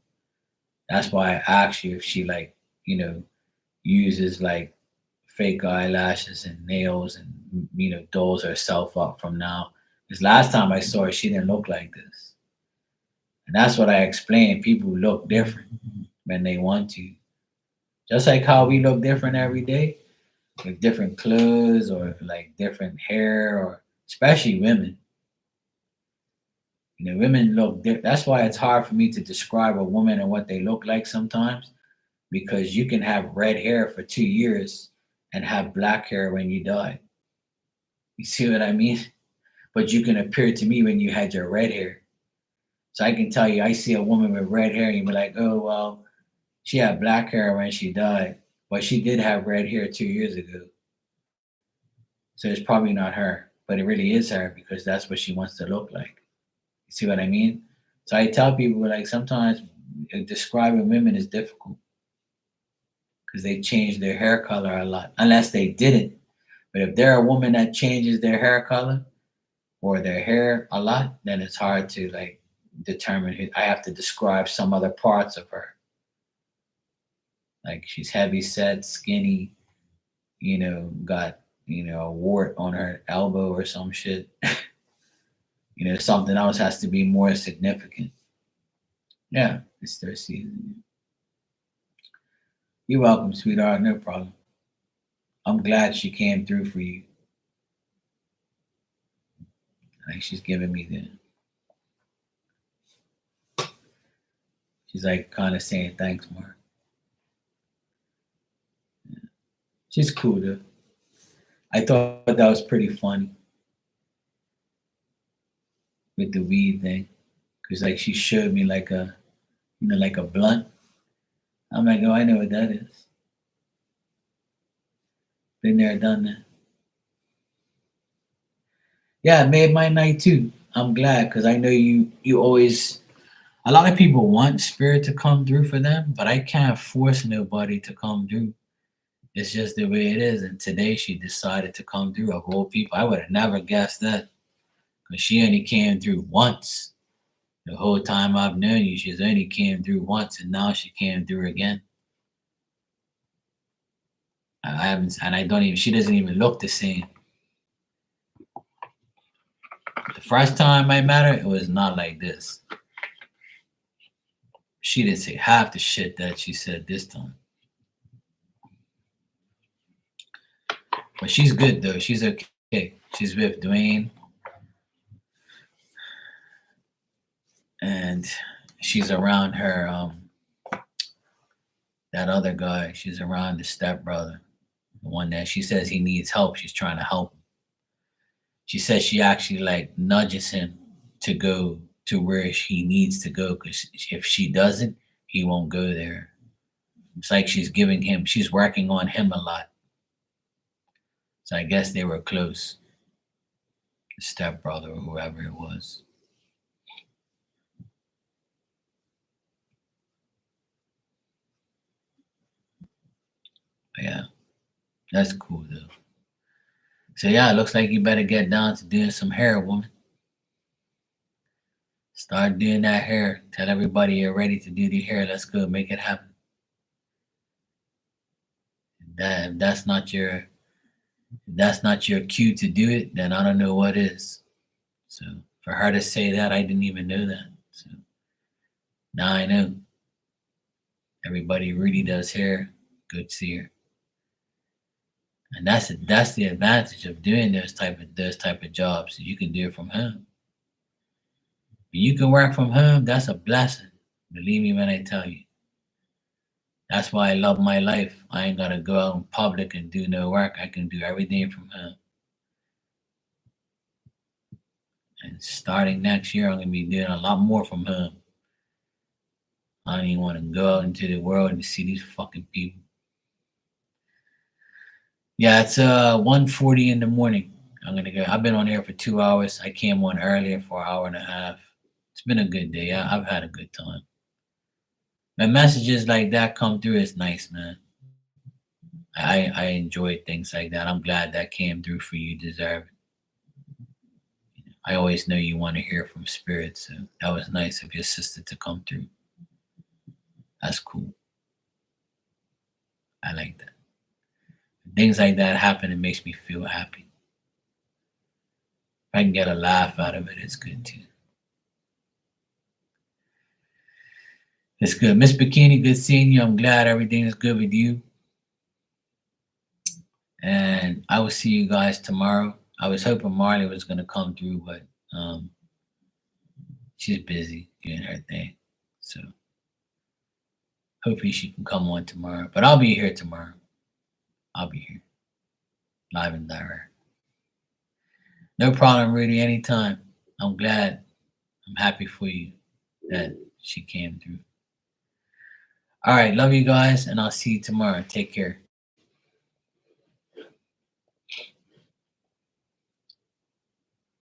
S1: That's why I asked you if she like, uses like fake eyelashes and nails and dolls herself up from now. Because last time I saw her, she didn't look like this. And that's what I explained. People look different when they want to. Just like how we look different every day with different clothes or like different hair, or especially women. Women look different. That's why it's hard for me to describe a woman and what they look like sometimes, because you can have red hair for 2 years and have black hair when you die. You see what I mean? But you can appear to me when you had your red hair. So I can tell you, I see a woman with red hair, and you be like, oh, well, she had black hair when she died, but she did have red hair 2 years ago. So it's probably not her, but it really is her because that's what she wants to look like. You see what I mean? So I tell people, like, sometimes describing women is difficult because they change their hair color a lot, unless they didn't. But if they're a woman that changes their hair color or their hair a lot, then it's hard to like determine who. I have to describe some other parts of her. Like she's heavy set, skinny, got, a wart on her elbow or some shit. Something else has to be more significant. Yeah, it's their season. You're welcome, sweetheart. No problem. I'm glad she came through for you. Like she's giving me she's like kind of saying thanks more. She's cool though. I thought that was pretty funny with the weed thing. Cause like she showed me like like a blunt. I'm like, oh, I know what that is. Been there, done that. Yeah, it made my night too. I'm glad because I know you always. A lot of people want spirit to come through for them, but I can't force nobody to come through. It's just the way it is. And today she decided to come through. Of all people, I would have never guessed that because she only came through once. The whole time I've known you, she's only came through once, and now she came through again. I haven't, and I don't even. She doesn't even look the same. The first time I met her, it was not like this. She didn't say half the shit that she said this time. But she's good though. She's okay. She's with Dwayne, and she's around her that other guy. She's around the stepbrother, the one that she says he needs help. She's trying to help him. She says she actually like nudges him to go to where he needs to go because if she doesn't, he won't go there. It's like she's working on him a lot. So I guess they were close, the stepbrother or whoever it was. But yeah, that's cool though. So yeah, it looks like you better get down to doing some hair, woman. Start doing that hair. Tell everybody you're ready to do the hair. Let's go, make it happen. If that's not your cue to do it, then I don't know what is. So for her to say that, I didn't even know that. So now I know. Everybody really does hair. Good to see her. And that's the advantage of doing those type of jobs. You can do it from home. When you can work from home, that's a blessing. Believe me when I tell you. That's why I love my life. I ain't gotta go out in public and do no work. I can do everything from home. And starting next year, I'm gonna be doing a lot more from home. I don't even want to go out into the world and see these fucking people. Yeah, it's 1:40 in the morning. I'm gonna go. I've been on here for 2 hours. I came on earlier for an hour and a half. It's been a good day. I've had a good time. When messages like that come through, it's nice, man. I enjoy things like that. I'm glad that came through for you, Deserve. I always know you want to hear from spirit, so that was nice of your sister to come through. That's cool. I like that. Things like that happen, it makes me feel happy. If I can get a laugh out of it, it's good too. It's good. Miss Bikini, good seeing you. I'm glad everything is good with you. And I will see you guys tomorrow. I was hoping Marley was going to come through, but she's busy doing her thing. So hopefully she can come on tomorrow. But I'll be here tomorrow. I'll be here. Live and direct. No problem, Rudy. Anytime. I'm glad. I'm happy for you that she came through. All right. Love you guys. And I'll see you tomorrow. Take care.